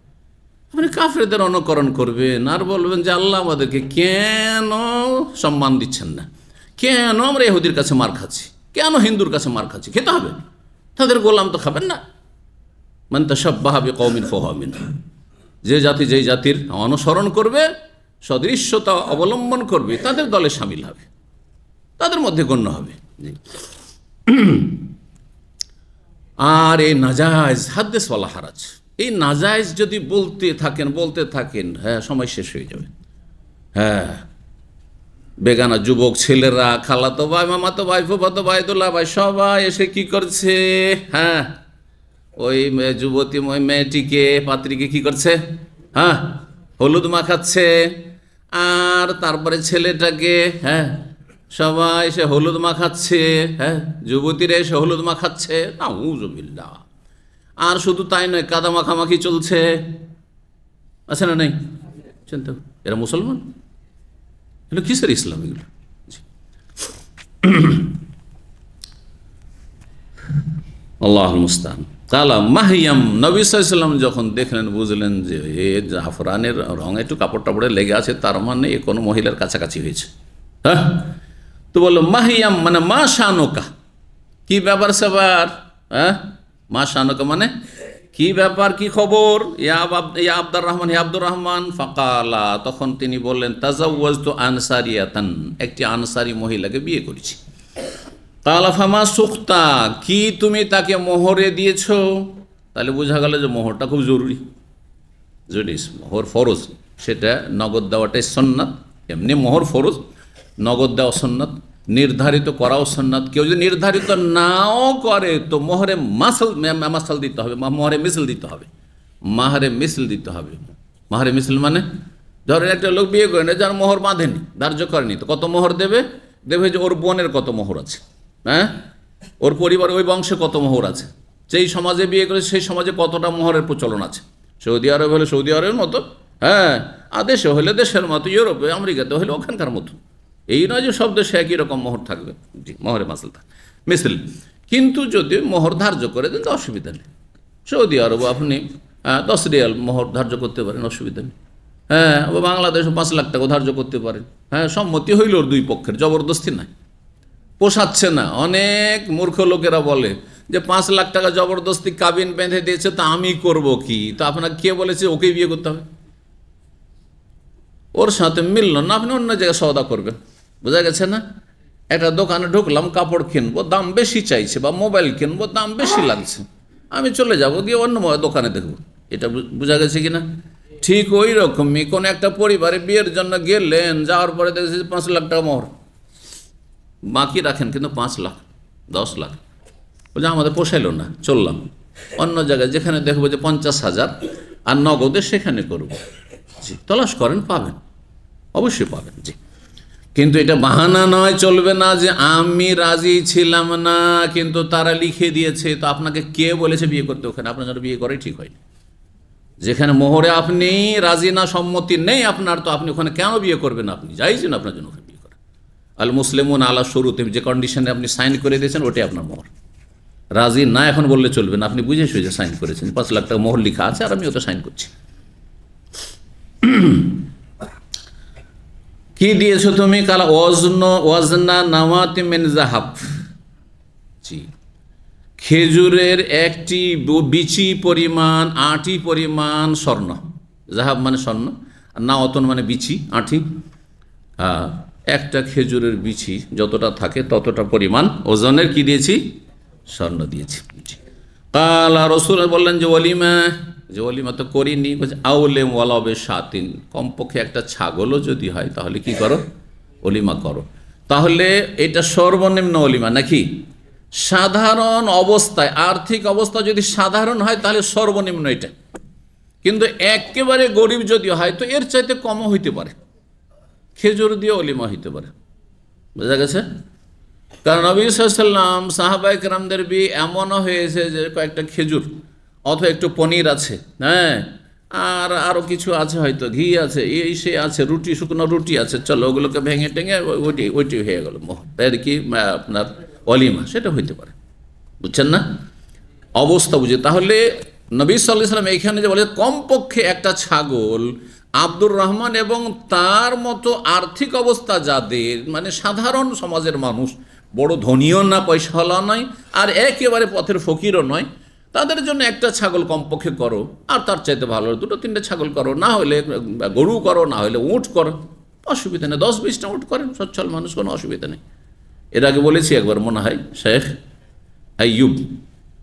আপনি কাফেরদের অনুকরণ করবেন আর বলবেন যে আল্লাহ আমাদেরকে কেন সম্মান দিচ্ছেন না, কেন আমরা ইহুদির কাছে মার খাচ্ছি, কেন হিন্দুর কাছে মার খাচ্ছি? খেতে হবে, তাদের গোলাম তো খাবেন না। মান তাশাব্বাহা বিকওমিন ফাহুয়া মিনহুম, যে জাতি যেই জাতির অনুসরণ করবে, সদৃশ্যতা অবলম্বন করবে, তাদের দলে সামিল হবে, তাদের মধ্যে গণ্য হবে। আর এই নাজায়েজ হাদ্দেস ওয়ালা হারাজ, এই নাজায়েজ যদি বলতে থাকেন, হ্যাঁ সময় শেষ হয়ে যাবে। হ্যাঁ, বেগানা যুবক ছেলেরা, খালাতো ভাই, মামাতো ভাই, ফুফাতো ভাই, দোলা ভাই, সবাই এসে কি করছে? হ্যাঁ, ওই যুবতী মেয়েটিকে, পাত্রীকে কি করছে? হ্যাঁ, হলুদ মাখাচ্ছে। আর তারপরে ছেলেটাকে, হ্যাঁ, সবাই এসে হলুদ মাখাচ্ছে। হ্যাঁ, যুবতীরা এসে হলুদ মাখাচ্ছে। নাউযুবিল্লাহ। আর শুধু তাই নয়, কাদা মাখামাখি চলছে, আছে না নেই? চিন্তা, এরা মুসলমান? এগুলো কিসের ইসলাম? এগুলো আল্লাহুল মুস্তাআন। কালা মাহিয়াম, নবী সাল্লাল্লাহু আলাইহি ওয়াসাল্লাম যখন দেখলেন, বুঝলেন যে এ জাফরানের রং একটু কাপড় টাপড়ে লেগে আছে, তার মানে এ কোনো মহিলার কাছাকাছি হয়েছে। হ্যাঁ, তো বললো মাহিয়াম মানে মা শানুকা, কি ব্যাপার স্যাপার? হ্যাঁ, মা শানুকা মানে কি ব্যাপার, কি খবর? ইয়া আব্দুর রহমান, হে আব্দুর রহমান। ফাকালা, তখন তিনি বললেন, তাজাওয়াজতু আনসারিয়াতান, একটি আনসারি মহিলাকে বিয়ে করেছি। কালা ফামা সুখতা, কি তুমি তাকে মোহরে দিয়েছো? তাহলে বোঝা গেল যে মোহরটা খুব জরুরি। যদি মোহর ফরজ, সেটা নগদ দেওয়াটাই সুন্নাত। এমনি মোহর ফরজ, নগদ দেওয়া সুন্নাত, নির্ধারিত করাও সুন্নাত। কেউ যদি নির্ধারিত নাও করে তো মোহরে মাসাল দিতে হবে, মোহরে মিসল দিতে হবে, মাহরে মিসল দিতে হবে। মাহরে মিসল মানে ধরেন একটা লোক বিয়ে করে না, যার মোহর বাঁধেনি, ধার্য করেনি, তো কত মোহর দেবে? দেবে যে ওর বোনের কত মোহর আছে, হ্যাঁ, ওর পরিবার, ওই বংশে কত মোহর আছে, যেই সমাজে বিয়ে করে সেই সমাজে কতটা মোহরের প্রচলন আছে। সৌদি আরব হলে সৌদি আরবের মতো, হ্যাঁ, আর দেশে হলে দেশের মতো, ইউরোপে আমেরিকাতে হলে ওখানকার মতো। এই নয় যে সব দেশে একই রকম মোহর থাকবে। জি, মোহরে মাসল মিসল। কিন্তু যদি মোহর ধার্য করে দেন তো অসুবিধা নেই। সৌদি আরব আপনি 10 রিয়াল মোহর ধার্য করতে পারেন, অসুবিধা নেই। হ্যাঁ, বাংলাদেশে 5 লাখ টাকা ধার্য করতে পারেন। হ্যাঁ, সম্মতি হইল ওর দুই পক্ষের, জবরদস্তি নাই, পোষাচ্ছে না। অনেক মূর্খ লোকেরা বলে যে 5 লাখ টাকা জবরদস্তি কাবিন বেঁধে দিয়েছে, তা আমি করব কি? তো আপনাকে কে বলেছে ওকেই বিয়ে করতে হবে? ওর সাথে মিলল না, আপনি অন্য জায়গায় সওদা করবেন। বোঝা গেছে না? একটা দোকানে ঢুকলাম, কাপড় কিনবো, দাম বেশি চাইছে, বা মোবাইল কিনবো, দাম বেশি লাগছে, আমি চলে যাব, গিয়ে অন্য দোকানে দেখবো। এটা বোঝা গেছে কিনা? ঠিক ওই রকমই কোন একটা পরিবারে বিয়ের জন্য গেলেন, যাওয়ার পরে দেখেছি 5 লাখ টাকা মোহর, বাকি রাখেন কিন্তু 5 লাখ 10 লাখ। বলছে আমাদের পোষাইল না, চললাম অন্য জায়গায়, যেখানে দেখবো যে 50,000 আর নগদে, সেখানে করব। জি, তলাশ করেন, পাবেন, অবশ্যই পাবেন। জি, কিন্তু এটা বাহানা নয়, চলবে না যে আমি রাজি ছিলাম না কিন্তু তারা লিখে দিয়েছে। তো আপনাকে কে বলেছে বিয়ে করতে? ওখানে আপনার জন্য বিয়ে করাই ঠিক হয়নি। যেখানে মোহরে আপনি রাজি না, সম্মতি নেই আপনার, তো আপনি ওখানে কেন বিয়ে করবেন? আপনি যাইছেন আপনার জন্য ওখানে বিয়ে করেন। আল মুসলিমুন আলা শুরুতে, যে কন্ডিশনে আপনি সাইন করে দিয়েছেন ওটাই আপনার মোহর। রাজি না এখন বললে চলবে না, আপনি বুঝে সুঝে সাইন করেছেন, 5 লাখ টাকা মোহর লিখা আছে আর আমি ওটা সাইন করছি। কি দিয়েছো তুমি? কালা ওয়াজনা নাওয়াতি মিন যাহাব। জি, খেজুরের একটি বিচি পরিমাণ, আঁটি পরিমাণ স্বর্ণ। যাহাব মানে স্বর্ণ, আর নাওয়াতন মানে বিচি, আঁটি। একটা খেজুরের বিচি যতটা থাকে ততটা পরিমাণ ওজনের কি দিয়েছি? স্বর্ণ দিয়েছি। কালা রাসূল বললেন যে ওয়ালিমা, যে ওয়ালিমা তো করিনি। আউলেম ওয়ালাবে সাতিন, কমপক্ষে একটা ছাগলও যদি হয় তাহলে কি করো? ওলিমা করো। তাহলে এটা সর্বনিম্ন ওলিমা নাকি? সাধারণ অবস্থায়, আর্থিক অবস্থা যদি সাধারণ হয় তাহলে সর্বনিম্ন এটা। কিন্তু একেবারে গরিব যদি হয় তো এর চাইতে কমও হইতে পারে, খেজুর দিয়ে ওলিমা হইতে পারে। বোঝা গেছে? কারণ নবী সাল্লাল্লাহু আলাইহি ওয়াসাল্লাম, সাহাবায়ে কেরামদের বিয়ে এমনও হয়েছে যে কয়েকটা খেজুর অথবা একটু পনির আছে, হ্যাঁ, আর আরও কিছু আছে, হয়তো ঘি আছে, এই সে আছে, রুটি, শুকনো রুটি আছে, চলো ওগুলোকে ভেঙে টেঙে ওইটি হয়ে গেল এর কি আপনার অলিমা, সেটা হইতে পারে। বুঝছেন না? অবস্থা বুঝে। তাহলে নবী সাল্লাল্লাহু আলাইহি ওয়াসাল্লাম এইখানে যে বলে কমপক্ষে একটা ছাগল আব্দুর রহমান এবং তার মতো আর্থিক অবস্থা যাদের, মানে সাধারণ সমাজের মানুষ, বড় ধনীও না, পয়সাওয়ালা নয়, আর একেবারে পথের ফকিরও নয়, তাদের জন্য একটা ছাগল কমপক্ষে করো, আর তার চাইতে ভালো 2-3টে ছাগল করো, না হলে গরু করো, না হলে উট করো, অসুবিধা নেই। 10-20টা উট করেন সচ্ছল মানুষ, কোনো অসুবিধা নেই। এর আগে বলেছি একবার মনে হয়, শেখ আইয়ুব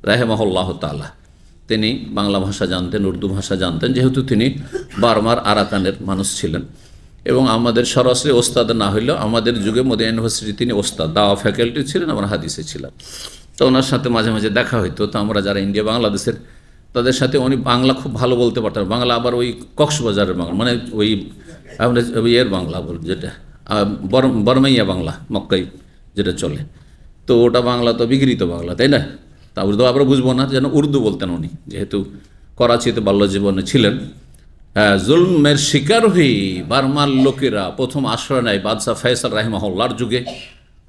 রাহিমাহুল্লাহ তাআলা, তিনি বাংলা ভাষা জানতেন, উর্দু ভাষা জানতেন, যেহেতু তিনি বার্মার আরাকানের মানুষ ছিলেন এবং আমাদের সরাসরি ওস্তাদ না হইলেও আমাদের যুগে মদিনা ইউনিভার্সিটি তিনি ওস্তাদ, দাওয়া ফ্যাকাল্টি ছিলেন, আমরা হাদিসে ছিলাম। তো ওনার সাথে মাঝে মাঝে দেখা হইতো। তো আমরা যারা ইন্ডিয়া বাংলাদেশের, তাদের সাথে উনি বাংলা খুব ভালো বলতে পারতেন। বাংলা আবার ওই কক্সবাজারের বাংলা, মানে ওই আমরা ইয়ের বাংলা বল, যেটা বরমাইয়া বাংলা, মক্কাই যেটা চলে, তো ওটা বাংলা তো বিগৃহীত বাংলা, তাই না? তা উর্দু আমরা বুঝবো না, যেন উর্দু বলতেন উনি, যেহেতু করাচিতে বাল্য জীবনে ছিলেন। হ্যাঁ, জুলমের শিকার হয়ে বার্মার লোকেরা প্রথম আশ্রয় নেয় বাদশাহ ফয়সাল রাহিমাহুল্লাহর যুগে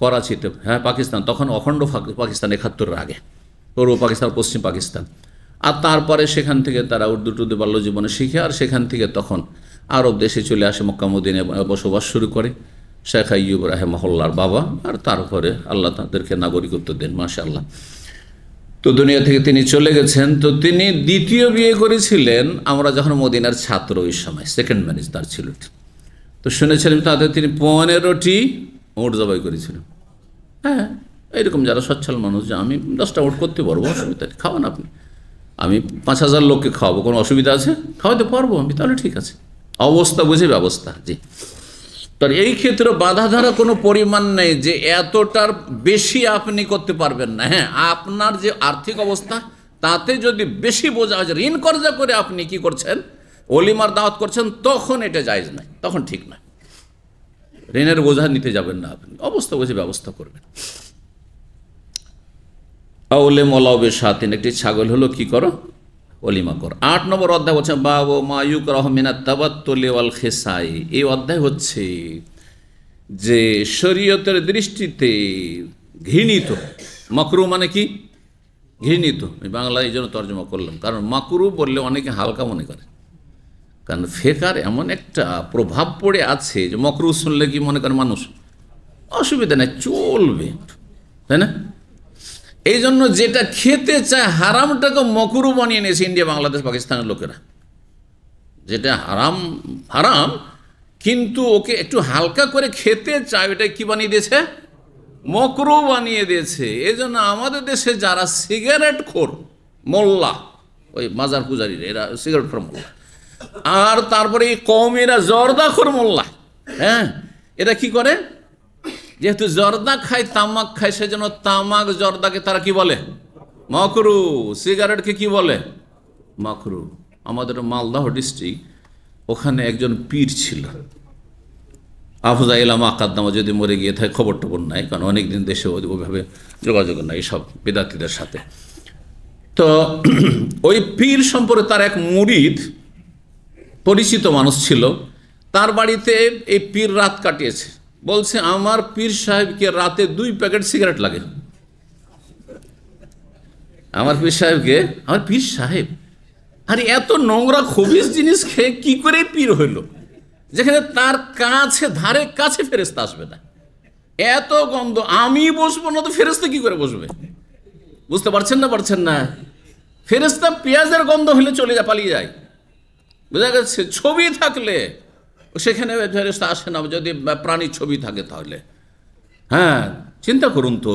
করাচিতে। হ্যাঁ, পাকিস্তান তখন অখণ্ড পাকিস্তান, 71-এর আগে, পূর্ব পাকিস্তান, পশ্চিম পাকিস্তান। আর তারপরে সেখান থেকে তারা উর্দু টুর্দু বাল্য জীবনে শিখে, আর সেখান থেকে তখন আরব দেশে চলে আসে, মক্কা মদিনায় বসবাস শুরু করে শেখ আইয়ুব রাহিমাহুল্লাহর বাবা। আর তারপরে আল্লাহ তাদেরকে নাগরিকত্ব দেন, মাশাআল্লাহ। তো দুনিয়া থেকে তিনি চলে গেছেন। তো তিনি দ্বিতীয় বিয়ে করেছিলেন আমরা যখন মদিনার ছাত্র, ওই সময় সেকেন্ড ম্যারেজ তার ছিল। তো শুনেছিলেন তাদের তিনি 15টি উট জবাই করেছিলেন। হ্যাঁ, এইরকম যারা সচ্ছল মানুষ, যে আমি 10টা উট করতে পারবো, অসুবিধা নেই, খাওয়ান আপনি, আমি 5000 লোককে খাওয়াবো, কোনো অসুবিধা আছে? খাওয়াতে পারবো আমি, তাহলে ঠিক আছে, অবস্থা বুঝে ব্যবস্থা। জি, তার এই ক্ষেত্রে বাধা ধরা কোনো পরিমাণ নেই যে এতটার বেশি আপনি করতে পারবেন না। হ্যাঁ, আপনার যে আর্থিক অবস্থা তাতে যদি বেশি বোঝা হয়, ঋণ কর্জা করে আপনি কি করছেন, ওলিমার দাওয়াত করছেন, তখন এটা জায়েজ নাই, তখন ঠিক নয়। ঋণের বোঝা নিতে যাবেন না, আপনি অবস্থা বুঝে ব্যবস্থা করবেন। আউলে মোলাবে সাতিন, একটি ছাগল হলো কি করো, অলিমা কর। 8 নম্বর অধ্যায় হচ্ছে বাবু মায়ুক রহমিনা তাবাত্তুলি ওয়াল খিসাই। এই অধ্যায় হচ্ছে যে শরীয়তের দৃষ্টিতে ঘৃণিত, মাকরু মানে কি ঘৃণিত, আমি বাংলায় এই জন্য তর্জমা করলাম, কারণ মাকরু বললে অনেকে হালকা মনে করে, কারণ ফেকার এমন একটা প্রভাব পড়ে আছে যে মকরু শুনলে কি মনে করে মানুষ, অসুবিধা নেই, চলবে, তাই না? এই জন্য যেটা খেতে চায় হারামটাকে মকরু বানিয়ে নিয়েছে ইন্ডিয়া, বাংলাদেশ, পাকিস্তানের লোকেরা। যেটা হারাম হারাম, কিন্তু ওকে একটু হালকা করে খেতে চায়, ওটা কি বানিয়ে দিয়েছে, মকরু বানিয়ে দিয়েছে। এই জন্য আমাদের দেশে যারা সিগারেট খোর মোল্লা, ওই মাজার পূজারীরা, এরা সিগারেট খোর মোল্লা, আর তারপরে এই কওমিরা জর্দা খোর মোল্লা, হ্যাঁ, এরা কি করে, যেহেতু জর্দা খায়, তামাক খায়, সেজন্য তামাক জর্দাকে তারা কি বলে, মকরু, সিগারেটকে কি বলে, মকরু। আমাদের মালদহ ডিস্ট্রিক্ট, ওখানে একজন পীর ছিল, আফজা ইলাম আকাদ্দামা, যদি মরে গিয়ে থাকে খবর টবর নাই, কারণ অনেকদিন দেশে ওইভাবে যোগাযোগ নাই সব বিদাতিদের সাথে। তো ওই পীর সম্পর্কে তার এক মুরিদ পরিচিত মানুষ ছিল, তার বাড়িতে এই পীর রাত কাটিয়েছে। বলছে আমার পীর সাহেবকে রাতে 2 প্যাকেট সিগারেট লাগে। আমার পীর সাহেবকে, আমার পীর সাহেব, আরে এত নোংরা খবিস জিনিস খেয়ে কি করে পীর হইল, যেখানে তার কাছে ধারে কাছে ফেরেশতা আসবে না, এত গন্ধ, আমি বসবো না তো ফেরেশতা কি করে বসবে? বুঝতে পারছেন না, পারছেন না? ফেরেশতা পেঁয়াজের গন্ধ হলে চলে যায়, পালিয়ে যায়, বোঝা গেছে? ছবি থাকলে সেখানে ফেরেশতা আসে না, যদি প্রাণীর ছবি থাকে তাহলে। হ্যাঁ, চিন্তা করুন তো,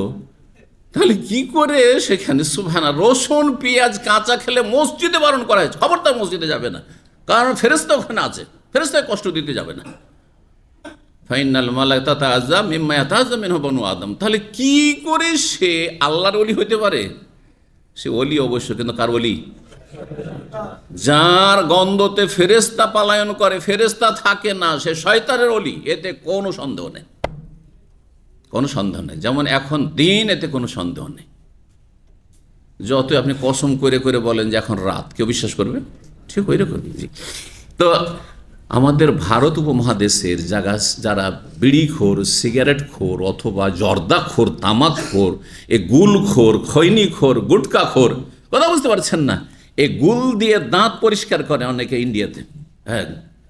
তাহলে কি করে সেখানে সুবহানাল্লাহ, রসুন পেঁয়াজ কাঁচা খেলে মসজিদে বারণ করা হয়েছে, খবরদার মসজিদে যাবে না, কারণ ফেরেশতা ওখানে আছে, ফেরেশতাকে কষ্ট দিতে যাবে না। ফাইনাল মালাইকা তাতাআজ্জা মিম্মা ইয়াতাআজ্জা মিনহু বনু আদম। তাহলে কি করে সে আল্লাহর ওলি হতে পারে? সে ওলি অবশ্য, কিন্তু কার ওলি? যার গন্ধতে ফেরেশতা পলায়ন করে, ফেরেশতা থাকে না, সে শয়তানের ওলি, এতে কোনো সন্দেহ নেই, কোনো সন্দেহ নেই। যেমন এখন দিন, এতে কোনো সন্দেহ নেই। যতই আপনি কসম করে করে বলেন যে এখন রাত, কেউ বিশ্বাস করবে? ঠিক ওই রকমই। জি, তো আমাদের ভারত উপমহাদেশের যারা বিড়িখোর, সিগারেট খোর, অথবা জর্দাখোর, তামাকখোর, এ গুলখোর, খৈনিখোর, গুটকাখোর, কথা বুঝতে পারছেন না, এই গুল দিয়ে দাঁত পরিষ্কার করে অনেকে ইন্ডিয়াতে। হ্যাঁ,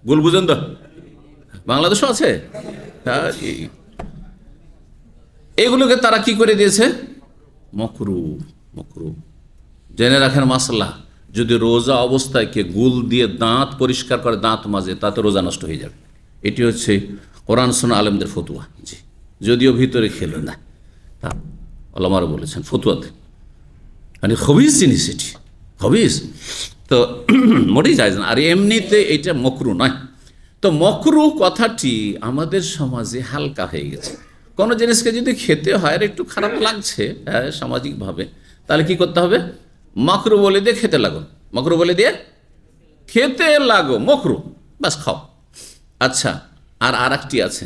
গুল বুঝেন তো, বাংলাদেশও আছে। হ্যাঁ, এগুলোকে তারা কি করে দিয়েছে? মকরু। মকরু জেনে রাখেন মাসলা, যদি রোজা অবস্থায় কে গুল দিয়ে দাঁত পরিষ্কার করে, দাঁত মাজে, তাতে রোজা নষ্ট হয়ে যাবে। এটি হচ্ছে কোরআন সুন্নাহ আলেমদের ফতুয়া। জি, যদিও ভিতরে খেলো না, তা ওলামারা বলেছেন ফতুয়াতে, মানে খবিস জিনিস, এটি খবিস, তো মোটেই যায় না। আর এমনিতে এটা মকরু নয়। তো মকরু কথাটি আমাদের সমাজে হালকা হয়ে গেছে। কোনো জিনিসকে যদি খেতে হয় আর একটু খারাপ লাগছে সামাজিকভাবে, তাহলে কি করতে হবে? মকরু বলে দিয়ে খেতে লাগো, মকরু বলে দিয়ে খেতে লাগো, মকরু, বাস খাও। আচ্ছা, আর একটি আছে,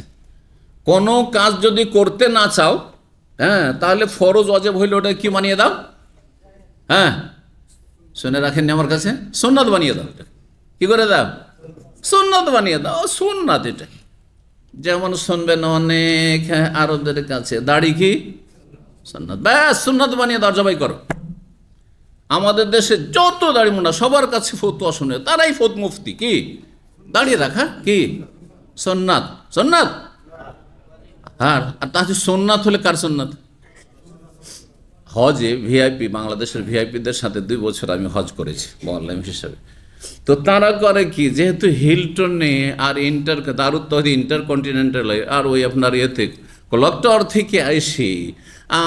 কোনো কাজ যদি করতে না চাও, তাহলে ফরজ ওয়াজিব হইলে ওটা কি বানিয়ে দাও? শুনে রাখেননি আমার কাছে, সুন্নাত বানিয়ে দাও। কি করে দাও? সুন্নাত বানিয়ে দাও। সুন্নাত এটা যেমন শুনবেন অনেক আরবদের কাছে, দাড়ি কি সুন্নাত, ব্যাস সুন্নাত বানিয়ে দাও, জবাই করো। আমাদের দেশে যত দাড়ি মোনা সবার কাছে ফতুয়া শুনে, তারাই মুফতি, কি দাঁড়িয়ে রাখা কি সুন্নাত, সুন্নাত। আর তাহলে সুন্নাত হলে কার সুন্নাত? হজে ভিআইপি, বাংলাদেশের ভিআইপিদের সাথে 2 বছর আমি হজ করেছি মোয়াল্লিম হিসাবে। তো তারা করে কি, যেহেতু হিলটনে আর দারুত তৌহিদ ইন্টারকন্টিনেন্টাল আর ওই আপনার ইয়েতে কলেক্টর থেকে এসে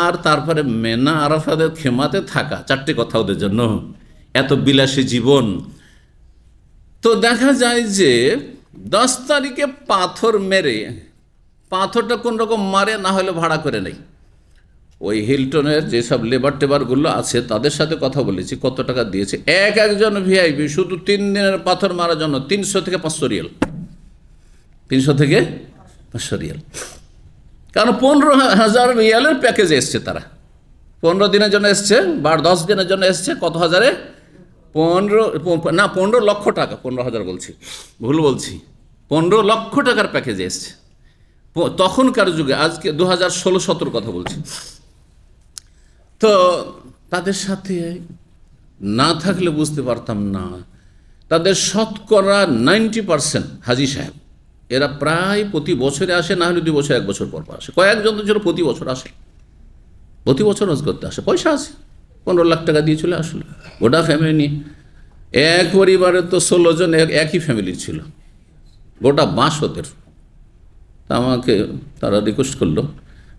আর তারপরে মেনা আরাফাতের খেমাতে থাকা, 4টে কথা ওদের জন্য, এত বিলাসী জীবন। তো দেখা যায় যে 10 তারিখে পাথর মেরে, পাথরটা কোন রকম মারে, না হলে ভাড়া করে নেই। ওই হিলটনের যেসব লেবার টেবারগুলো আছে তাদের সাথে কথা বলেছি, কত টাকা দিয়েছে একজন ভিআইপি শুধু 3 দিনের পাথর মারার জন্য? 300 থেকে 500 রিয়াল, 300 থেকে 500 রিয়াল। কারণ 15,000 রিয়ালের প্যাকেজে এসছে তারা, 15 দিনের জন্য এসছে, বা 10 দিনের জন্য এসছে, কত হাজারে? 15 লক্ষ টাকা, 15,000 বলছি, ভুল বলছি, 15 লক্ষ টাকার প্যাকেজে এসছে তখনকার যুগে। আজকে 2016-17 কথা বলছি। তো তাদের সাথে না থাকলে বুঝতে পারতাম না, তাদের শতকরা 90% হাজি সাহেব, এরা প্রায় প্রতি বছরে আসে, না হলে 2 বছর 1 বছর পর আসে। কয়েকজন তো ছিল প্রতি বছর আসে, প্রতি বছর হজ করতে আসে, পয়সা আছে, 15 লাখ টাকা দিয়ে চলে আসলো গোটা ফ্যামিলি নিয়ে। এক পরিবারে তো 16 জন একই ফ্যামিলির ছিল, গোটা বাস ওদের। তা আমাকে তারা রিকোয়েস্ট করলো,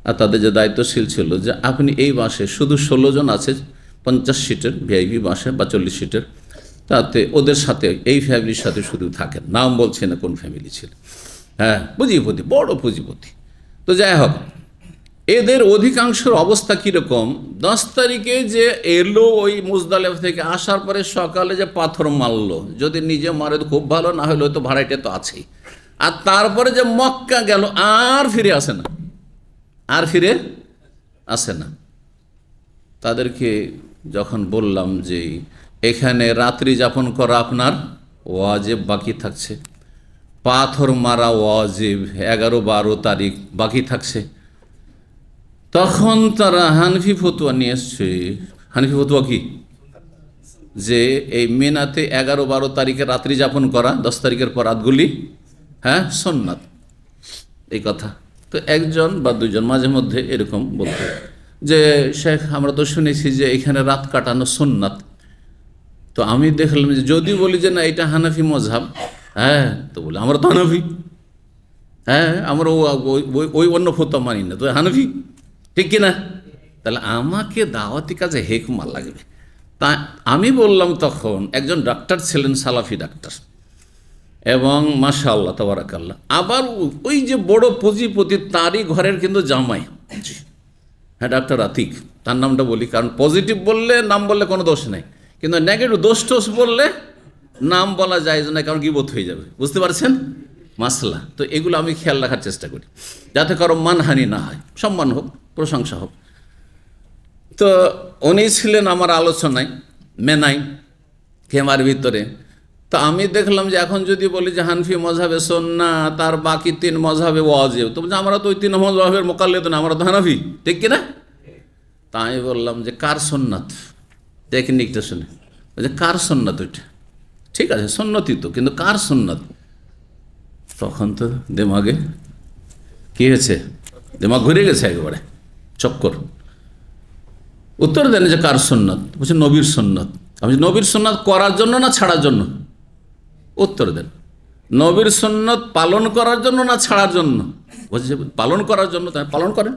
আর তাদের যে দায়িত্বশীল ছিল, যে আপনি এই বাসে শুধু 16 জন আছে, 50 সিটের ভিআইপি বাসে বা 40 সিটের, তাতে ওদের সাথে, এই ফ্যামিলির সাথে শুধু থাকেন। নাম বলছে না কোন ফ্যামিলি ছিল। হ্যাঁ, পুঁজিপতি, বড় পুঁজিপতি। তো যাই হোক, এদের অধিকাংশের অবস্থা কীরকম? 10 তারিখে যে এলো ওই মুজদালিফ থেকে, আসার পরে সকালে যে পাথর মারলো, যদি নিজে মারে তো খুব ভালো, না হলে তো ভাড়াইটা তো আছেই। আর তারপরে যে মক্কা গেল, আর ফিরে আসে না, আর ফিরে আসে না। তাদেরকে যখন বললাম যে এখানে রাত্রি যাপন করা আপনার ওয়াজিব বাকি থাকছে, পাথর মারা ওয়াজিব 11-12 তারিখ বাকি থাকছে, তখন তারা হানফি ফতুয়া নিয়ে এসছে। হানফি ফতুয়া কি? যে এই মিনাতে 11-12 তারিখে রাত্রি যাপন করা, 10 তারিখের পর রাতগুলি সুন্নাত, এই কথা। তো 1জন বা 2জন মাঝে মধ্যে এরকম বলতো যে শেখ, আমরা তো শুনেছি যে এখানে রাত কাটানো সুন্নাত। তো আমি দেখলাম যে যদি বলি যে না এটা হানাফি মজহাব, তো বলে আমরা তো হানাফি, আমরা ওই অন্য ফতোয়া মানি না, তো হানাফি, ঠিক কিনা? তাহলে আমাকে দাওয়াতি কাজে হেকমা লাগবে। তা আমি বললাম, তখন একজন ডাক্তার ছিলেন, সালাফি ডাক্তার, এবং মাশাআল্লাহ তাবারাকাল্লাহ, আবার ওই যে বড় পুঁজিপতি তারই ঘরের কিন্তু জামাই, ডাক্তার আতিক, তার নামটা বলি, কারণ পজিটিভ বললে, নাম বললে কোনো দোষ নেই, কিন্তু নেগেটিভ দোষ টোষ বললে নাম বলা যায় না, কারণ গীবত হয়ে যাবে, বুঝতে পারছেন মাসলা। তো এগুলো আমি খেয়াল রাখার চেষ্টা করি, যাতে কারো মানহানি না হয়, সম্মান হোক, প্রশংসা হোক। তো উনি ছিলেন আমার আলোচনায়, মেনাই খেমার ভিতরে। তো আমি দেখলাম যে এখন যদি বলি যে হানফি মজহাবে সুন্নাত, তার বাকি 3 মজহাবে ওয়াজিব, তো আমরা তো ওই 3 মজহাবের মোকাল্লিদ না, আমরা তো হানাফি, ঠিক কিনা? তা আমি বললাম যে কার সুন্নাত, টেকনিকটা শুনে, ওই যে কার সুন্নাত ওইটা, ঠিক আছে সুন্নতই তো, কিন্তু কার সুন্নাত? তখন তো দেমাগে কি হয়েছে, দেমাগ ঘুরে গেছে একেবারে, চক্কর। উত্তর দেন যে কার সুন্নাত? বলছে নবীর সুন্নাত। আমি নবীর সুন্নাত করার জন্য না ছাড়ার জন্য? উত্তর দেন। নবীর সুন্নাত পালন করার জন্য না ছাড়ার জন্য? বলছে পালন করার জন্য। তাহলে পালন করেন।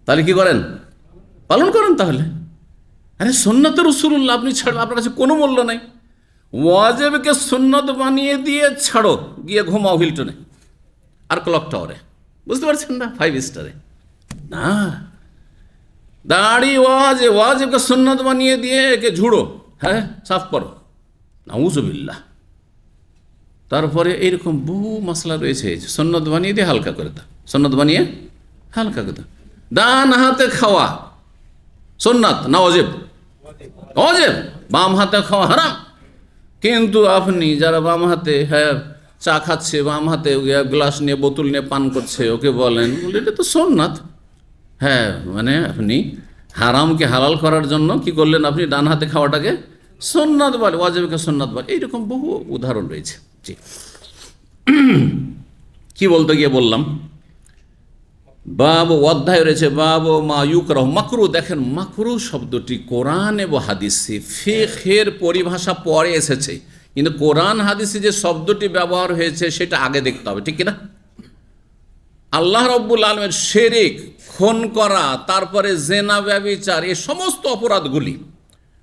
তাহলে কি করেন? পালন করেন। তাহলে আরে সুন্নাতে রাসূলুল্লাহ আপনি ছাড়বেন, আপনার কাছে কোনো মূল্য নাই। ওয়াজিবকে সুন্নত বানিয়ে দিয়ে ছাড়ো, গিয়ে ঘুমাও হিলটনে আর ক্লক টাওয়ারে, বুঝতে পারছেন না, 5 স্টারে না। দাড়ি ওয়াজিবকে সুন্নত বানিয়ে দিয়ে একে ঝুড়ো, হ্যাঁ সাফ করো, নাউজুবিল্লাহ। তারপরে এইরকম বহু মশলা রয়েছে, সুন্নত বানিয়ে দিয়ে হালকা করে দাও, সুন্নত বানিয়ে হালকা করে দাও। ডান হাতে খাওয়া সুন্নাত না ওয়াজিব? ওয়াজিব। বাম হাতে খাওয়া হারাম। কিন্তু আপনি যারা বাম হাতে হ্যাঁ চা খাচ্ছে, বাম হাতে গ্লাস নিয়ে বোতল নিয়ে পান করছে, ওকে বলেন বলে এটা তো সুন্নাত। হ্যাঁ মানে আপনি হারামকে হালাল করার জন্য কি করলেন? আপনি ডান হাতে খাওয়াটাকে সুন্নাত বলে, ওয়াজিবকে সুন্নাত বলে। এইরকম বহু উদাহরণ রয়েছে। জি, কি বলতে গিয়ে বললাম, বাবু অধ্যায় রয়েছে বাবু মা ইউকরাহ মাকরু। দেখেন মাকরু শব্দটি কোরআন এবং হাদিসে ফিকহের পরিভাষা পরে এসেছে, কিন্তু কোরআন হাদিসে যে শব্দটি ব্যবহার হয়েছে সেটা আগে দেখতে হবে, ঠিক কিনা? আল্লাহ রাব্বুল আলামিন শিরক, খুন করা, তারপরে জেনা, ব্যভিচার, এই সমস্ত অপরাধগুলি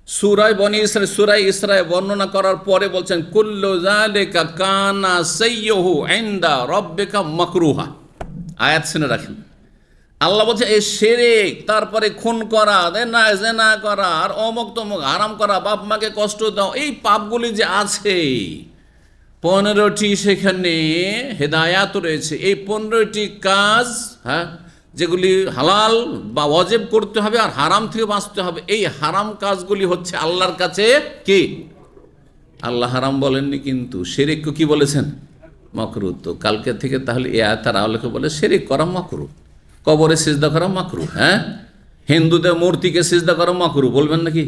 সূরা বনী ইসরাঈল, সূরা ইসরাঈল বর্ণনা করার পরে বলছেন কুল্লু যালিকা কানা সাইয়্যুহু ইনদা রাব্বিকা মাকরুহা। আয়াত শুনে রাখেন, আল্লাহ বলছে এই শিরক, তারপরে খুন করা, জেনা করা, আর অমুক তমুক হারাম করা, বাপ মাকে কষ্ট দাও, এই পাপগুলি যে আছে 15টি সেখানে হেদায়াত রয়েছে। এই 15টি কাজ, হ্যাঁ, যেগুলি হালাল বা ওয়াজিব করতে হবে আর হারাম থেকে বাঁচতে হবে, এই হারাম কাজগুলি হচ্ছে আল্লাহর কাছে কি? আল্লাহ হারাম বলেননি, কিন্তু শিরককে কি বলেছেন? মাকরু। তো কালকে থেকে তাহলে এ আয়াতের আলোকে বলে শিরক করা মাকরু, কবরে সিজদা করা মাকরু, হ্যাঁ, হিন্দুদের মূর্তিকে সিজদা করা মাকরু বলবেন নাকি?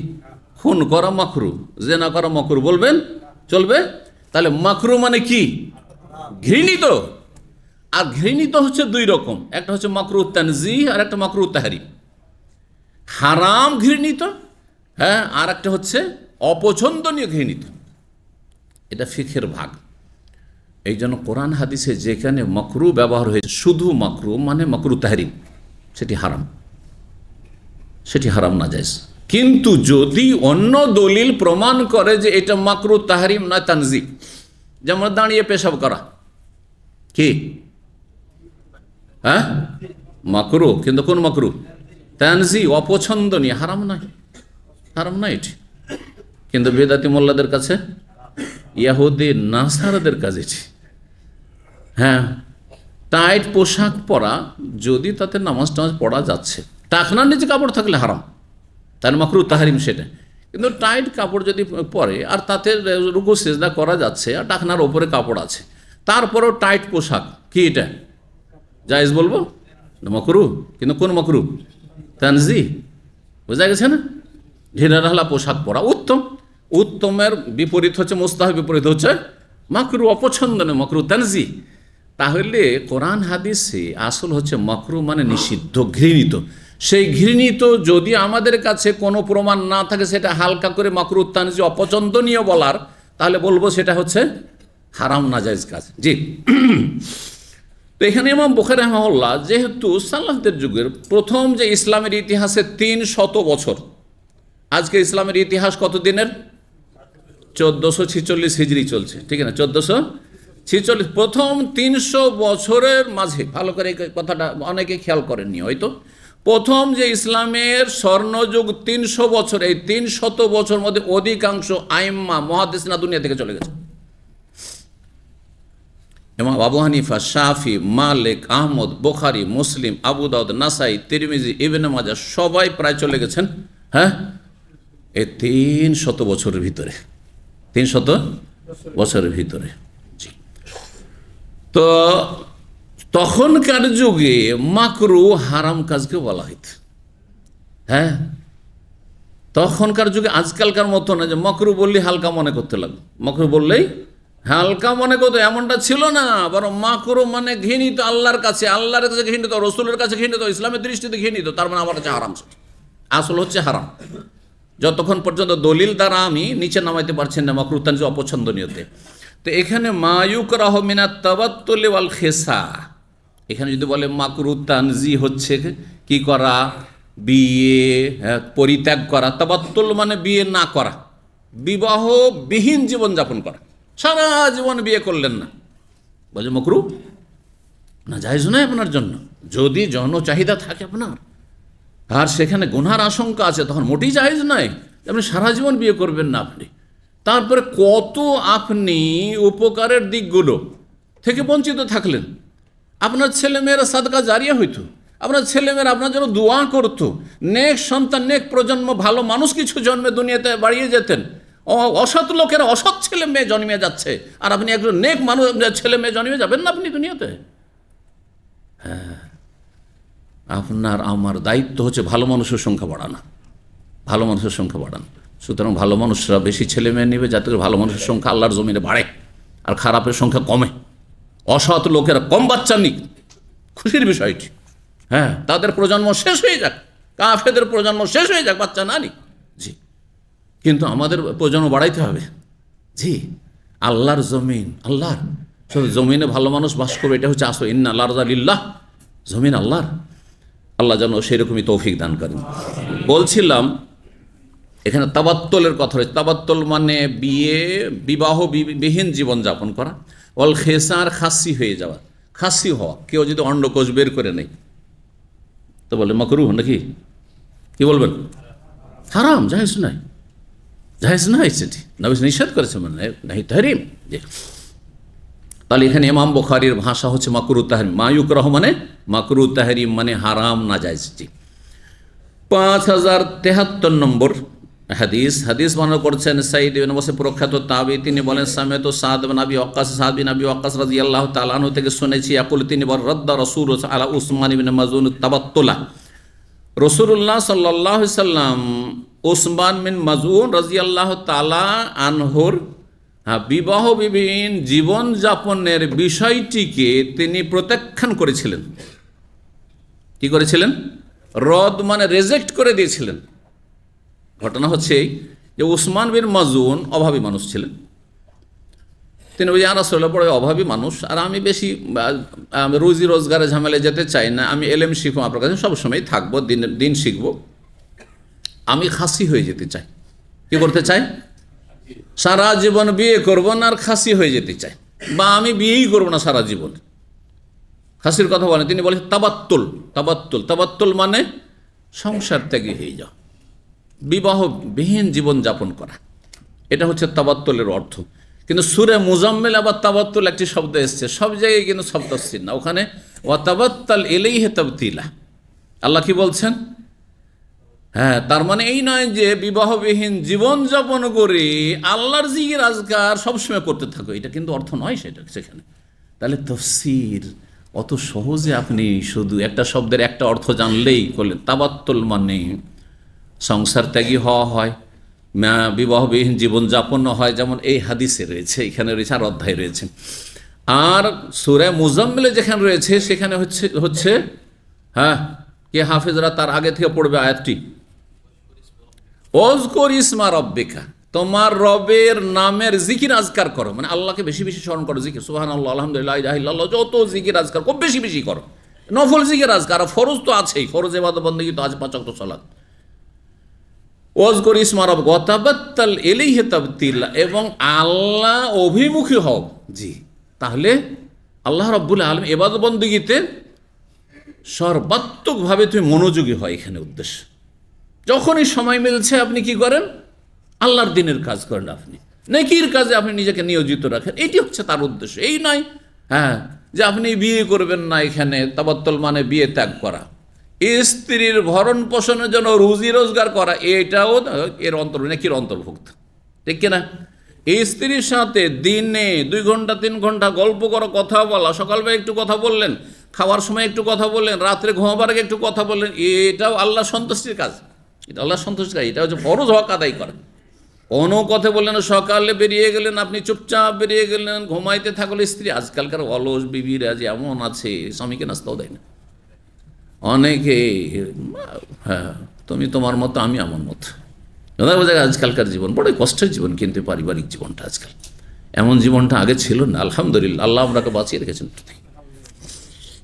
খুন করা মাকরু, জেনা করা মাকরু বলবেন? চলবে? তাহলে মাকরু মানে কি? ঘৃণিত। আর ঘৃণিত হচ্ছে দুই রকম, একটা হচ্ছে মাকরু তানজিহ আর একটা মাকরু তাহরিম। হারাম ঘৃণিত, হ্যাঁ, আর একটা হচ্ছে অপছন্দনীয় ঘৃণিত। এটা ফিকহের ভাগ। এই জন্য কোরআন হাদিসে যেখানে মাকরু ব্যবহার হয়েছে, শুধু মাকরু মানে মাকরু তাহরিম, সেটি হারাম, সেটি হারাম না জায়েজ। কিন্তু যদি অন্য দলিল প্রমাণ করে যে এটা মাকরু তাহরিম নয় তানজিহ, যেমন দাঁড়িয়ে পেশাব করা, কি? হ্যাঁ মাকরু, কিন্তু কোন মাকরু? তানজিহ, অপছন্দনীয়, হারাম নয়, হারাম নয় এটি। কিন্তু বেদাতি মোল্লাদের কাছে, ইহুদি নাসারাদের কাছে এটি, হ্যাঁ, টাইট পোশাক পরা, যদি তাতে নামাজ টামাজ পড়া যাচ্ছে, টাকনার নিচে কাপড় থাকলে হারাম, তার মাকরু তাহরিম সেটা। কিন্তু টাইট কাপড় যদি পরে আর তাতে রুকু সিজদা করা যাচ্ছে আর টাকনার ওপরে কাপড় আছে, তারপরেও টাইট পোশাক, কি এটা জায়েজ বলবো? মাকরু। কিন্তু কোন মাকরু? তানজিহ। বোঝা গেছে না? ঢিলাঢালা পোশাক পরা উত্তম, উত্তমের বিপরীত হচ্ছে মুস্তাহাব, বিপরীত হচ্ছে মাকরু, অপছন্দনীয়, মাকরু তানজিহ। তাহলে কোরআন হাদিসে আসল হচ্ছে মাকরু মানে নিষিদ্ধ, ঘৃণিত। সেই ঘৃণিত যদি আমাদের কাছে কোনো প্রমাণ না থাকে, সেটা হালকা করে মাকরু তানজিহ, অপছন্দনীয় বলার, তাহলে বলবো সেটা হচ্ছে হারাম নাজায়েজ কাজ। জি। তো এখানে ইমাম বুখারী রাহিমাহুল্লাহ যেহেতু সালাফদের যুগের প্রথম যে ইসলামের ইতিহাসে 300 বছর, আজকে ইসলামের ইতিহাস কত দিনের? 1446 হিজরি চলছে, ঠিক না? 1446, প্রথম 300 বছরের মাঝে, ভালো করে এই কথাটা অনেকে খেয়াল করেননি হয়তো, প্রথম যে ইসলামের স্বর্ণযুগ 300 বছর, এই 300 বছর মধ্যে অধিকাংশ আইম্মা মুহাদ্দিসিনা দুনিয়া থেকে চলে গেছে। ইমাম আবু হানিফা, শাফি, মালিক, আহমদ, বুখারী, মুসলিম, আবু দাউদ, নাসাই, তিরমিজি, ইবনে মাজাহ সবাই প্রায় চলে গেছেন, হ্যাঁ, এই 300 বছরের ভিতরে, 300 বছরের ভিতরে। জি। তো তখনকার যুগে মাকরু হারাম কাজকে বলা হইত, হ্যাঁ, তখনকার যুগে আজকালকার মতো না যে মকরু বললেই হালকা মনে করতে লাগলো, মকরু বললেই হালকা মনে করতো, এমনটা ছিল না। বরং মাকরু মানে ঘৃণিত আল্লাহর কাছে, আল্লাহর কাছে ঘৃণিত, রসুলের কাছে ঘৃণিত, ইসলামের দৃষ্টিতে ঘৃণিত, তার মানে আমার কাছে হারাম। আসল হচ্ছে হারাম। যতক্ষণ পর্যন্ত দলিল দ্বারা আমি নিচে নামাইতে পারছেন না মাকরু তানজি অপছন্দনীয়তে। তো এখানে মায়ুকরাহ মিনাত তাবাত্তুল ওয়াল খেসা, এখানে যদি বলে মাকরু তানজি হচ্ছে কি করা, বিয়ে পরিত্যাগ করা। তাবাত্তুল মানে বিয়ে না করা, বিবাহবিহীন জীবনযাপন করা, সারা জীবন বিয়ে করলেন না, বলছে মাকরু না, জায়েজ নয় আপনার জন্য। যদি যৌন চাহিদা থাকে আপনার আর সেখানে গুনার আশঙ্কা আছে, তখন মোটেই জায়েজ নয়, আপনি সারা জীবন বিয়ে করবেন না আপনি। তারপরে কত আপনি উপকারের দিকগুলো থেকে বঞ্চিত থাকলেন। আপনার ছেলেমেয়েরা সাদকা জারিয়া হইতো, আপনার ছেলেমেয়েরা আপনার জন্য দোয়া করতো, নেক সন্তান নেক প্রজন্ম ভালো মানুষ কিছু জন্মে দুনিয়াতে বাড়িয়ে যেতেন। অসৎ লোকেরা অসৎ ছেলে মেয়ে জন্মে যাচ্ছে, আর আপনি একজন নেক মানুষ ছেলে মেয়ে জন্মে যাবেন না আপনি দুনিয়াতে। হ্যাঁ, আপনার আমার দায়িত্ব হচ্ছে ভালো মানুষের সংখ্যা বাড়ানো, ভালো মানুষের সংখ্যা বাড়ানো। সুতরাং ভালো মানুষরা বেশি ছেলে মেয়ে নেবে, যাতে করে ভালো মানুষের সংখ্যা আল্লাহর জমিনে বাড়ে আর খারাপের সংখ্যা কমে। অসৎ লোকেরা কম বাচ্চা নিক, খুশির বিষয়টি। হ্যাঁ, তাদের প্রজন্ম শেষ হয়ে যাক, কাফেরদের প্রজন্ম শেষ হয়ে যাক, বাচ্চা না নিক। জি, কিন্তু আমাদের প্রজন্ম বাড়াইতে হবে। জি, আল্লাহর জমিন, আল্লাহর শুধু জমিনে ভালো মানুষ বাস করবে, এটা হচ্ছে আসল। ইন্না আল্লাহ লিল্লাহ, জমিন আল্লাহর। আল্লাহ যেন সেরকমই তৌফিক দান করেন। বলছিলাম এখানে তাবাত্তুলের কথা রয়েছে। তাবাত্তুল মানে বিবাহবিহীন জীবনযাপন করা। অল খেসার খাসি হয়ে যাওয়া, খাসি হওয়া। কেউ যদি অন্ডকোষ বের করে নেই তো বলে মাকরুহ নাকি, কি বলবেন? হারাম, জায়েজ নাই, জায়েজ নাই, সেটি নবী নিষেধ করেছে, মানে নাহি তাহরিম। তাহলে এখানে ইমাম বুখারীর ভাষা হচ্ছে মাকরুহ তাহরিম। মায়ুকরাহ মানে মাকরুহ তাহরিম মানে হারাম না জায়েজ। 5073 নম্বর হাদিস। হাদিস বর্ণনা করছেন সাঈদ ইবনে মুসাইয়্যিব প্রখ্যাত তাবী। তিনি বলেন সামিআতু সাদ বিন আবি ওয়াক্কাস, সাদ বিন আবি ওয়াক্কাস রাদিয়াল্লাহু তাআলা আনহু থেকে শুনেছি, ইয়াকুল তিনি বলেন রাদ্দা রাসূলুল্লাহ আলা উসমান ইবনে মাযউন তাবাত্তুলা। রাসূলুল্লাহ সাল্লাল্লাহু আলাইহি সাল্লাম উসমান বিন মাযউন রাদিয়াল্লাহু তাআলা আনহুর বিবাহবিহীন জীবনযাপনের বিষয়টিকে তিনি প্রত্যাখ্যান করেছিলেন। কি করেছিলেন? রদ মানে রেজেক্ট করে দিয়েছিলেন। ঘটনা হচ্ছে যে উসমান বিন মাযউন অভাবী মানুষ ছিলেন। তিনি বলছেন, ইয়া রাসূলুল্লাহ, বড় অভাবী মানুষ, আর আমি বেশি রুজি রোজগারে ঝামেলায় যেতে চাই না, আমি এলেম শিখবো, আপনার কাছে সবসময় থাকবো, দিন শিখবো। আমি খাসি হয়ে যেতে চাই। কি করতে চাই? সারা জীবন বিয়ে করবো না আর খাসি হয়ে যেতে চাই, বা আমি বিয়েই করবো না সারা জীবন। খাসির কথা বলেন, তিনি বলেন তাবাত্তুল। তাবাত্তুল, তাবাত্তুল মানে সংসার ত্যাগী হয়ে যাও, বিবাহবিহীন জীবনযাপন করা, এটা হচ্ছে তাবাত্তুলের অর্থ। কিন্তু সূরা মুজাম্মিল আবার তাবাত্তুল একটি শব্দ এসছে, সব জায়গায় কিন্তু শব্দ আসছে না। ওখানে ওয়া তাবাত্তাল ইলাইহি তাবতিলা। আল্লাহ কি বলছেন? হ্যাঁ, তার মানে এই নয় যে বিবাহবিহীন জীবনযাপন করে আল্লাহর জিকির আজকার সবসময় করতে থাকো, এটা কিন্তু অর্থ নয় সেটা সেখানে। তাহলে তাফসীর অত সহজে আপনি শুধু একটা শব্দের একটা অর্থ জানলেই করলেন। তাবাত্তুল মানে সংসার ত্যাগী হওয়া হয়, বিবাহবিহীন জীবনযাপন হয়, যেমন এই হাদিসে রয়েছে, এখানে রয়েছে, আর অধ্যায় রয়েছে। আর সূরা মুজাম্মিলে যেখানে রয়েছে সেখানে হচ্ছে হ্যাঁ, কে হাফেজরা তার আগে থেকে পড়বে আয়াতটি, ওযকুর ইসমা রাব্বিকা, তোমার রবের নামের জিকির আজকার করো, মানে আল্লাহকে বেশি বেশি স্মরণ করো। জিকির সুবহানাল্লাহ, আলহামদুলিল্লাহ, লা ইলাহা ইল্লাল্লাহ, যত জিকির আজকার খুব বেশি বেশি করো। নফল জিকির আজকার, ফরজ তো আছেই, ফরজ ইবাদত বন্দেগী তো আছে, 5 ওয়াক্ত সালাত। ওয়াজকুর ইসমা রাব্বিকা ওয়া তাবাত্তাল ইলাইহি তাবতিলা, এবং আল্লাহ অভিমুখী হও। জি, তাহলে আল্লাহ রাব্বুল আলামিন ইবাদত বন্দেগীতে সর্বাত্মকভাবে তুমি মনোযোগী হয়, এখানে উদ্দেশ্য। যখনই সময় মিলছে আপনি কি করেন? আল্লাহর দিনের কাজ করেন, আপনি নেকির কাজে আপনি নিজেকে নিয়োজিত রাখেন, এটি হচ্ছে তার উদ্দেশ্য। এই নয় হ্যাঁ যে আপনি বিয়ে করবেন না, এখানে তাবাত্তুল মানে বিয়ে ত্যাগ করা, স্ত্রীর ভরণ পোষণের জন্য রুজি রোজগার করা, এটাও এর নেকির অন্তর্ভুক্ত, ঠিক কিনা? এই স্ত্রীর সাথে দিনে 2 ঘন্টা 3 ঘন্টা গল্প করা, কথা বলা, সকালবেলা একটু কথা বললেন, খাওয়ার সময় একটু কথা বললেন, রাত্রে ঘুমাবার আগে একটু কথা বললেন, এটাও আল্লাহ সন্তুষ্টির কাজ। এটা আল্লাহ সন্তুষ্টকারী, এটা হচ্ছে ফরজ হক আদায় করা। কোনো কথা বললেন সকালে বেরিয়ে গেলেন, আপনি চুপচাপ বেরিয়ে গেলেন, ঘুমাইতে থাকলে স্ত্রী, আজকালকার অলস বিবিরা যে এমন আছে স্বামীকে নাস্তাও দেয় না অনেকে। হ্যাঁ, তুমি তোমার মতো, আমি আমার মতো। বোঝা যায় আজকালকার জীবন বড়ই কষ্টের জীবন, কিন্তু পারিবারিক জীবনটা আজকাল এমন জীবনটা আগে ছিল না। আলহামদুলিল্লাহ, আল্লাহ আমরাকে বাঁচিয়ে রেখেছেন।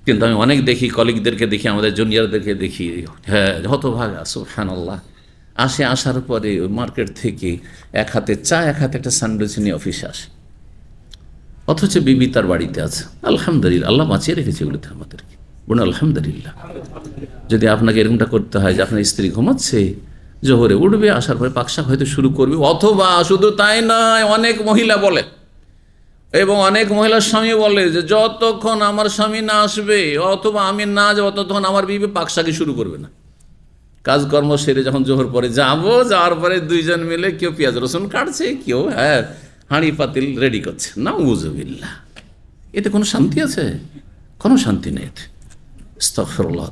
কিন্তু আমি অনেক দেখি, কলিগদেরকে দেখি, আমাদের জুনিয়রদেরকে দেখি, হ্যাঁ হতভাগা, সুবহানাল্লাহ। আসার পরে মার্কেট থেকে এক হাতে চা, এক হাতে একটা স্যান্ডউইচ নিয়ে অফিসে আসে, অথচ বিবি তার বাড়িতে আছে। আলহামদুলিল্লাহ, আল্লাহ বাঁচিয়ে রেখেছে এগুলোতে আমাদেরকে, বলুন আলহামদুলিল্লাহ। যদি আপনাকে এরকমটা করতে হয় যে আপনার স্ত্রী ঘুমাচ্ছে, জোহরে উঠবে, আসার পরে পাকশাক হয়তো শুরু করবে, অথবা শুধু তাই নয়, অনেক মহিলা বলে এবং অনেক মহিলার স্বামী বলে যে যতক্ষণ আমার স্বামী না আসবে অথবা আমি না যাবো ততক্ষণ আমার বিবি পাকশাকি শুরু করবে না। কাজকর্ম সেরে যখন জোহর পরে যাওয়ার পরে দুইজন মিলে কেউ পেঁয়াজ রসুন কাটছে, কেউ হাঁড়ি পাতিল রেডি করছে। নাউযুবিল্লাহ, এতে কোনো শান্তি আছে? কোনো শান্তি নেই এতে। আস্তাগফিরুল্লাহ,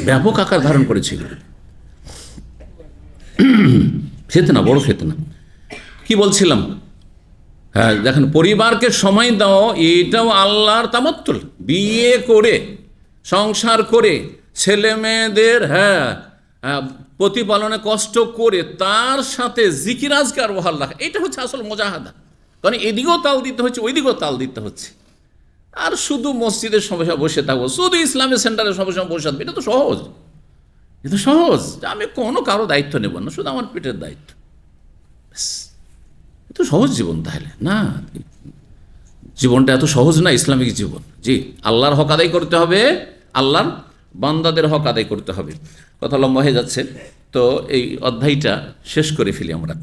ব্যাপক আকার ধারণ করেছে এগুলো। ফিতনা, বড় ফিতনা। কি বলছিলাম? হ্যাঁ, দেখেন, পরিবারকে সময় দাও, এটাও আল্লাহর তামাত্তুল। বিয়ে করে, সংসার করে, ছেলে মেয়েদের প্রতিপালনে কষ্ট করে তার সাথে জিকির আজকার বহাল রাখা, এটা হচ্ছে আসল মুজাহাদা। কারণ এদিকেও তাল দিতে হচ্ছে, ওইদিকেও তাল দিতে হচ্ছে। আর শুধু মসজিদের সমস্যা বসে থাকবো, শুধু ইসলামের সেন্টারের সমস্যা বসে থাকবো, এটা তো সহজ। এটা সহজ, আমি কোনো কারো দায়িত্ব নেব না, শুধু আমার পেটের দায়িত্ব। এত সহজ জীবন তাহলে না, জীবনটা এত সহজ না ইসলামিক জীবন। জি, আল্লাহর হক আদায় করতে হবে, আল্লাহর বান্দাদের হক আদায় করতে হবে। কথা লম্বা হয়ে যাচ্ছে, তো এই অধ্যায়টা শেষ করে ফেলি আমরা।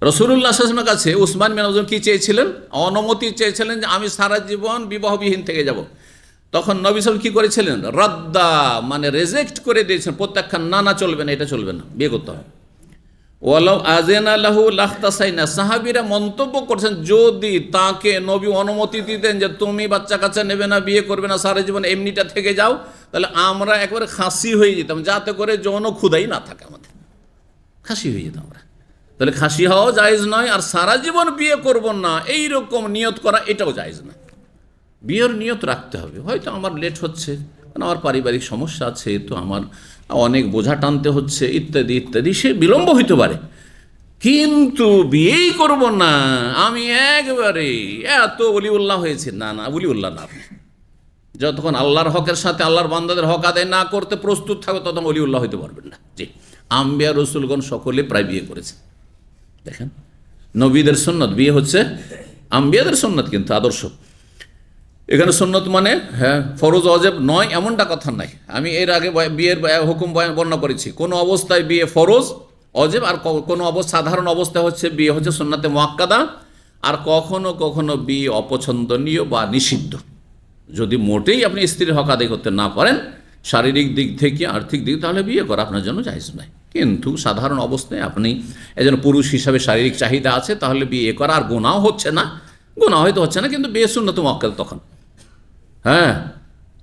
রাসূলুল্লাহ সাল্লাল্লাহু আলাইহি ওয়াসাল্লামের কাছে উসমান বিন আফফান কি চেয়েছিলেন? অনুমতি চেয়েছিলেন যে আমি সারা জীবন বিবাহবিহীন থেকে যাব। তখন নবী সাল্লাল্লাহু আলাইহি ওয়াসাল্লাম কি করেছিলেন? রাদ্দা, মানে রিজেক্ট করে দিয়েছেন, প্রত্যাখ্যান, না চলবে না, এটা চলবে না, বিয়ে করতে হবে। ওয়ালাউ আযিনা লাহু লাখতাসাইনা, সাহাবীরা মন্তব্য করছেন যদি তাকে নবী অনুমতি দিতেন যে তুমি বাচ্চা কাচ্চা নেবে না, বিয়ে করবে না, সারা জীবন এমনিটা থেকে যাও, তাহলে আমরা একবারে খাসি হয়ে যেতাম, যাতে করে যৌন ক্ষুধাই না থাকে আমাদের, খাসি হয়ে যেতাম আমরা। তাহলে খাসি হওয়াও জায়েজ নয়, আর সারা জীবন বিয়ে করব না এইরকম নিয়ত করা এটাও জায়েজ না। বিয়ের নিয়ত রাখতে হবে, হয়তো আমার লেট হচ্ছে, কারণ আমার পারিবারিক সমস্যা আছে, তো আমার অনেক বোঝা টানতে হচ্ছে, ইত্যাদি ইত্যাদি, সে বিলম্ব হইতে পারে, কিন্তু বিয়েই করব না, আমি একবারে এত ওলিউল্লাহ হয়েছে, না ওলিউল্লাহ না। যতক্ষণ আল্লাহর হকের সাথে আল্লাহর বান্দাদের হক আদায় না করতে প্রস্তুত থাকবে, ততক্ষণ ওলিউল্লাহ হইতে পারবেন না। জি, আম্বিয়া রসুলগণ সকলে প্রায় বিয়ে করেছে। দেখেন, নবীদের সুন্নত, বিয়ে হচ্ছে আম্বিয়াদের সুন্নত, কিন্তু আদর্শ। এখানে সুন্নত মানে ফরজ অজেব নয় এমনটা কথা নাই। আমি এর আগে বিয়ের হুকুম বর্ণনা করেছি, কোনো অবস্থায় বিয়ে ফরজ অজেব, আর কোনো সাধারণ অবস্থায় হচ্ছে বিয়ে হচ্ছে সুন্নাতে মুআক্কাদা, আর কখনো কখনো বিয়ে অপছন্দনীয় বা নিষিদ্ধ। যদি মোটেই আপনি স্ত্রীর হক আদায় করতে না পারেন শারীরিক দিক থেকে, আর্থিক দিক, তাহলে বিয়ে করা আপনার জন্য জায়েজ নয়। কিন্তু সাধারণ অবস্থায় আপনি একজন পুরুষ হিসাবে শারীরিক চাহিদা আছে, তাহলে বিয়ে করা, আর গুনাহ হচ্ছে না, গুনাহ হয়তো হচ্ছে না, কিন্তু বিয়ে সুন্নাতে মুআক্কাদা তখন।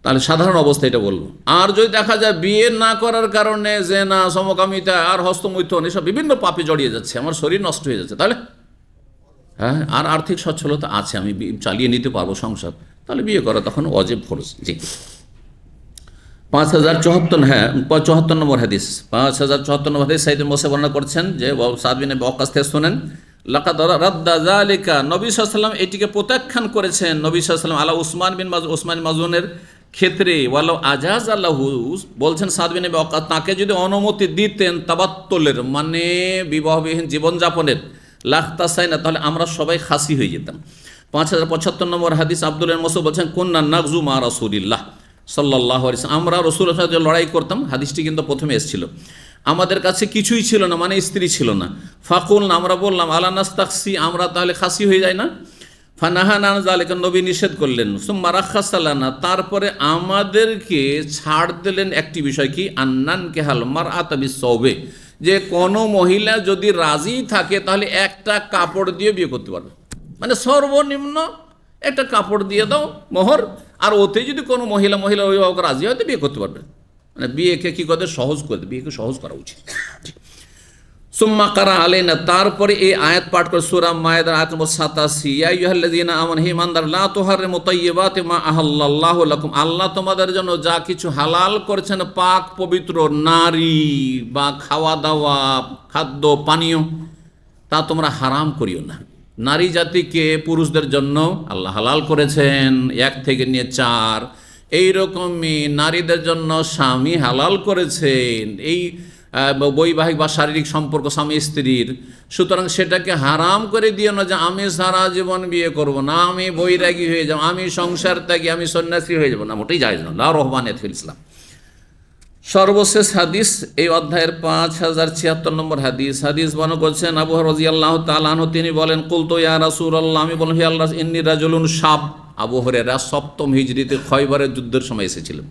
তাহলে সাধারণ অবস্থা এটা বলবো। আর যদি দেখা যায় বিয়ে না করার কারণে জেনা, সমকামিতা আর হস্তমৈথুন এসব বিভিন্ন পাপে জড়িয়ে যাচ্ছে, আমার শরীর নষ্ট হয়ে যাচ্ছে, তাহলে আর আর্থিক সচ্ছলতা আছে, আমি চালিয়ে নিতে পারবো সংসার, তাহলে বিয়ে করা তখন ওয়াজিব ফরজ। জি, 5074 নম্বর হাদিস, 5074 নম্বর হাদিস সাইদ মোসা বর্ণনা করছেন যে সাদ বিন ওয়াক্কাস থেকে শুনেন, লাকাদ রাদ্দা যালিকা, নবী সাল্লাল্লাহু আলাইহি ওয়াসাল্লাম এটিকে প্রত্যাখ্যান করেছেন, নবী সাল্লাল্লাহু আলাইহি ওয়াসাল্লাম আলা উসমান মাজুনের ক্ষেত্রে, ওয়ালাউ আজাজ আল্লাহু, বলছেন সাদ বিন ওয়াক্কাস তাকে যদি অনুমতি দিতেন তাবাত্তুলের, মানে বিবাহবিহীন জীবনযাপনের, লাখতাসাইনা, তাহলে আমরা সবাই খাসি হয়ে যেতাম। 5075 নম্বর হাদিস, আব্দুল্লাহ মাসউদ বলছেন কুন্না নাগজু মা রাসূলিল্লাহ সাল্লাল্লাহু আলাইহি ওয়াসাল্লাম, আমরা রাসূলের সাথে লড়াই করতাম। হাদিসটি কিন্তু প্রথমে এসেছিল, আমাদের কাছে কিছুই ছিল না, মানে স্ত্রী ছিল না। ফাকুলনা, আমরা বললাম, আলা নাস্তাকসি, আমরা তাহলে খাসি হয়ে যাই না? ফানাহানা যালিকা, নবী নিষেধ করলেন। সুম্মা রাখাসা লানা, তারপরে আমাদেরকে ছাড় দিলেন একটি বিষয়, কি? আন্নান কেহাল মারআতা বিসসাওবে, যে কোনো মহিলা যদি রাজি থাকে তাহলে একটা কাপড় দিয়ে বিয়ে করতে পারবে, মানে সর্বনিম্ন একটা কাপড় দিয়ে দাও মোহর, আর ওতে যদি কোনো মহিলা অভিভাবক রাজি হয় তো বিয়ে করতে পারবে। মানে বিয়েকে কী করতে সহজ করে দেবে, বিয়েকে সহজ করা উচিত। সুম্মা কারা আলাইনা, তারপরে এই আয়াত পাঠ করে সূরা মায়েদার আয়াত নম্বর 87, ইয়া আইয়ুহাল্লাযীনা আমানু হে ঈমানদার, লা তুহাররিমু তাইয়্যিবাতি মা আহাল্লাল্লাহু লাকুম, আল্লাহ তোমাদের জন্য যা কিছু হালাল করেছেন পাক পবিত্র নারী বা খাওয়া দাওয়া খাদ্য পানীয়, তা তোমরা হারাম করিও না। নারী জাতিকে পুরুষদের জন্য আল্লাহ হালাল করেছেন 1 থেকে নিয়ে 4, এইরকমই নারীদের জন্য স্বামী হালাল করেছেন এই বৈবাহিক বা শারীরিক সম্পর্ক স্বামী স্ত্রীর। সুতরাং সেটাকে হারাম করে দিও না যে আমি সারা জীবন বিয়ে করব না, আমি বৈরাগী হয়ে যাব, আমি সংসার ত্যাগী, আমি সন্ন্যাসী হয়ে যাব না, মোটেই জায়েজ না। লা রহমানিয়াত ফিল ইসলাম। সর্বশেষ হাদিস এই অধ্যায়ের 5076 নম্বর হাদিস বর্ণনা করছেন আবু হুরায়রা রাদিয়াল্লাহু তাআলা আনহু, তিনি বলেন, কুলতু ইয়া রাসূলুল্লাহ, আমি বললাম হে আল্লাহ, ইন্নী রাজুলুন শাব। আবু হুরায়রা 7ম হিজরিতে খয়বরের যুদ্ধের সময় এসেছিলেন।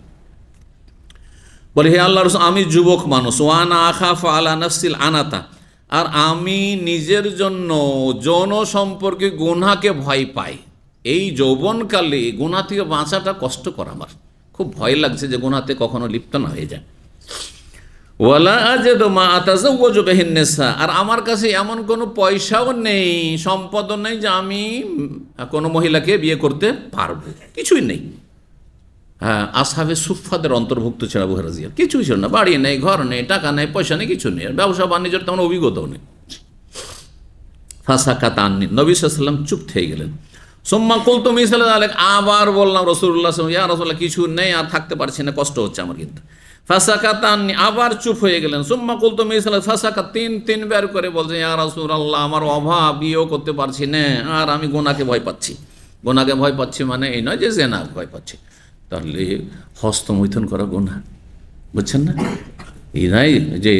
বলে হে আল্লাহর রাসূল, আমি যুবক মানুষ, ওয়ানা আখাফু আলা নাফসিল আনাতা, আর আমি নিজের জন্য যৌন সম্পর্কে গুনাহকে ভয় পাই। এই যৌবনকালে গুনাহ থেকে বাঁচাটা কষ্টকর, আমার খুব ভয় লাগছে যে গুনাহতে কখনো লিপ্ত না হয়ে যায়। ওয়ালা আজিদু মা আতাজাওয়াজু বিহিন নিসা, আর আমার কাছে এমন কোনো পয়সাও নেই, সম্পদও নেই যে আমি কোনো মহিলাকে বিয়ে করতে পারবো, কিছুই নেই। হ্যাঁ, আসহাবে সুফফাদের অন্তর্ভুক্ত ছিল আবু হুরায়রা রাদিয়াল্লাহু, কিছুই ছিল না, বাড়ি নেই, ঘর নেই, টাকা নেই, পয়সা নেই, কিছু নেই, ব্যবসা বাণিজ্যের তেমন অভিজ্ঞতাও নেই। ফাসাকাতা আননি, নবী সাল্লাল্লাহু আলাইহি ওয়াসাল্লাম চুপ থেকে গেলেন। সুম্মা কুলতু মিসলা যালিক, আবার বললাম রাসূলুল্লাহ সাল্লাল্লাহু আলাইহি ওয়াসাল্লাম, ইয়া রাসূলুল্লাহ, কিছু নেই, আর থাকতে পারছি না, কষ্ট হচ্ছে আমার কিন্তু। ফাসাকাতা আননি, আবার চুপ হয়ে গেলেন। সুম্মা কুলতু মিসলা, ফাসাকাত, তিনবার করে বলছেন, ইয়া রাসূলুল্লাহ, আমার অভাব, বিয়েও করতে পারছি না, আর আমি গুনাহকে ভয় পাচ্ছি। গুনাহকে ভয় পাচ্ছি মানে এই নয় যে জিনা ভয় পাচ্ছি, তাহলে হস্তমৈথুন করা গুনাহ, বুঝছেন না? এই নাই যে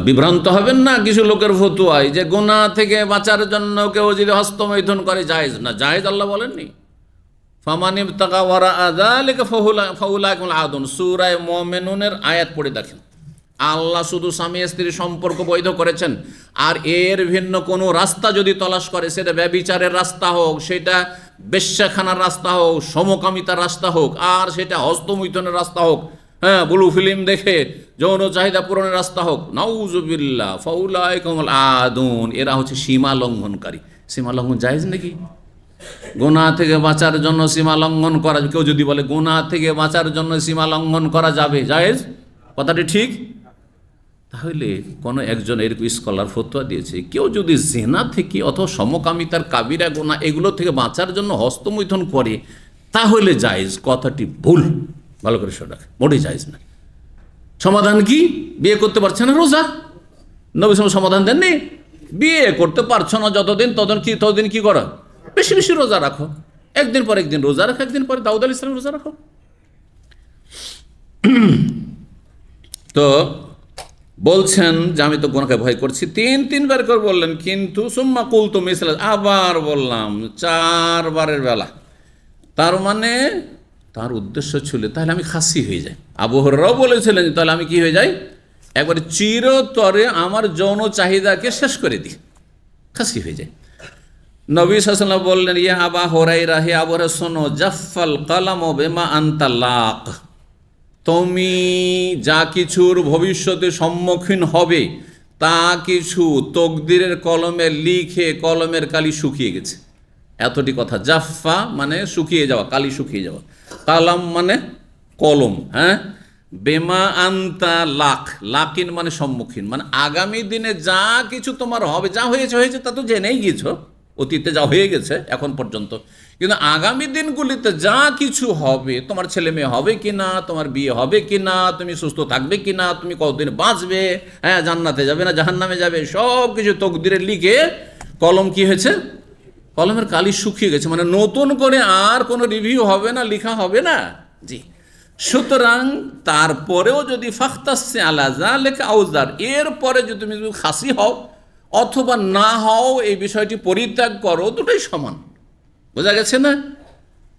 বিভ্রান্ত হবেন না কিছু লোকের ফতোয়ায় যে গুনাহ থেকে বাঁচার জন্য কেউ যদি হস্তমৈথুন করে জায়েজ না, জায়েজ আল্লাহ বলেননি। ফামান ইবতাগা ওয়ারাআ যালিকা ফাউলাইকুল আদুন, সূরা মুমিনুনের আয়াত পড়ে দেখেন। আল্লাহ শুধু স্বামী স্ত্রীর সম্পর্ক বৈধ করেছেন, আর এর ভিন্ন কোনো রাস্তা যদি তলাশ করে, সেটা ব্যভিচারের রাস্তা হোক, সেটা বেশ্যাখানার রাস্তা হোক, সমকামিতার রাস্তা হোক, আর সেটা হস্তমৈথুনের রাস্তা হোক, হ্যাঁ, ব্লু ফিল্ম দেখে যৌন চাহিদা পূরণের রাস্তা হোক, নাউযুবিল্লাহ, ফাউলাইকুল আদুন, এরা হচ্ছে সীমা লঙ্ঘনকারী। সীমা লঙ্ঘন জায়েজ নাকি? গুনাহ থেকে বাঁচার জন্য সীমা লঙ্ঘন করা, কেউ যদি বলে গুনাহ থেকে বাঁচার জন্য সীমা লঙ্ঘন করা যাবে, জায়েজ, কথাটি ঠিক? তাহলে কোনো একজন এরকম স্কলার ফতোয়া দিয়েছে, কেউ যদি জিনা থেকে অথবা সমকামিতার কাবিরা গুনাহ এগুলো থেকে বাঁচার জন্য হস্তমৈথুন করে, তাহলে জায়েজ, কথাটি ভুল, ভালো করে শোনা, মোটেই জায়েজ না। সমাধান কি? বিয়ে করতে পারছে না, রোজা। নবী সাল্লাল্লাহু সমাধান দেননি, বিয়ে করতে পারছো না যতদিন, ততদিন কি করো? বেশি বেশি রোজা রাখো, একদিন পর একদিন রোজা রাখো, একদিন পরে দাউদ আলাইহিস সালাম রোজা রাখো। তো বলছেন যে আমি তো গুনাহকে ভয় করছি, তিনবার করে বললেন, কিন্তু সুম্মা কুলতু মিসলা, আবার বললাম 4বারের বেলা। তার মানে তার উদ্দেশ্য ছিল তাহলে আমি খাসি হয়ে যাই। আবু হুরায়রাও বলেছিলেন তাহলে আমি কি হয়ে যাই, একবারে চিরতরে আমার যৌন চাহিদাকে শেষ করে দিই, খাসি হয়ে যায়। নবী সাল্লাল্লাহু আলাইহি ওয়াসাল্লাম বললেন, ইয়া আবা হুরায়রা, হে আবু হুরায়রা, শোনো, জাফাল কালামু বিমা আনতা লাক, তুমি যা কিছুর ভবিষ্যতে সম্মুখীন হবে তা কিছু তকদিরের কলমে লিখে কলমের কালি শুকিয়ে গেছে। এতটি কথা। জাফা মানে শুকিয়ে যাওয়া, কালি শুকিয়ে যাওয়া, কালাম মানে কলম, হ্যাঁ। বেমা আন্তা লাক, লাকিন মানে সম্মুখীন, মানে আগামী দিনে যা কিছু তোমার হবে, যা হয়েছে তা তো জেনেই গিয়েছো, অতীতে যা হয়ে গেছে এখন পর্যন্ত, কিন্তু আগামী দিনগুলিতে যা কিছু হবে, তোমার ছেলে মেয়ে হবে কি না, তোমার বিয়ে হবে কি না, তুমি সুস্থ থাকবে কি না, তুমি কতদিন বাঁচবে, হ্যাঁ, জান্নাতে যাবে না জাহান্নামে যাবে, সব কিছু তকদিরে লিখে কলম কি হয়েছে, কলমের কালি শুকিয়ে গেছে, মানে নতুন করে আর কোনো রিভিউ হবে না, লেখা হবে না। জি, সুতরাং তারপরেও যদি ফাখতাসসি আলা যালিকা আউজার, এরপরে যদি তুমি খাসি হও অথবা না হও, এই বিষয়টি পরিত্যাগ করো, দুটোই সমান। বোঝা গেছে না?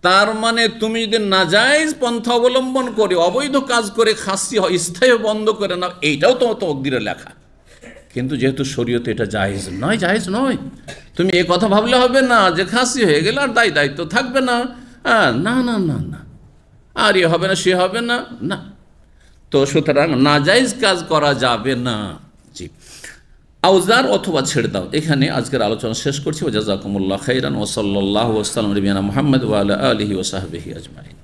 তার মানে তুমি যদি নাজায়েজ পন্থা অবলম্বন করে অবৈধ কাজ করে খাসি হয়, স্থায়ী বন্ধ করে নাও, এইটাও তো তকদিরে লেখা, কিন্তু যেহেতু শরীয়তে এটা জায়েজ নয়, তুমি এ কথা ভাবলে হবে না যে খাসি হয়ে গেলে আর দায়িত্ব থাকবে না, না না না না, আর এ হবে না সে হবে না, না। তো সুতরাং নাজায়েজ কাজ করা যাবে না। জি, আউজার অথবা ছেড়ে দাও। এখানে আজকের আলোচনা শেষ করছি। ওয়া জাযাকুমুল্লাহু খাইরান ওয়া সাল্লাল্লাহু ওয়া সাল্লাম আলা নবিয়িনা মুহাম্মদ ওয়া আলা আলিহি ওয়া সাহবিহি আজমাইন।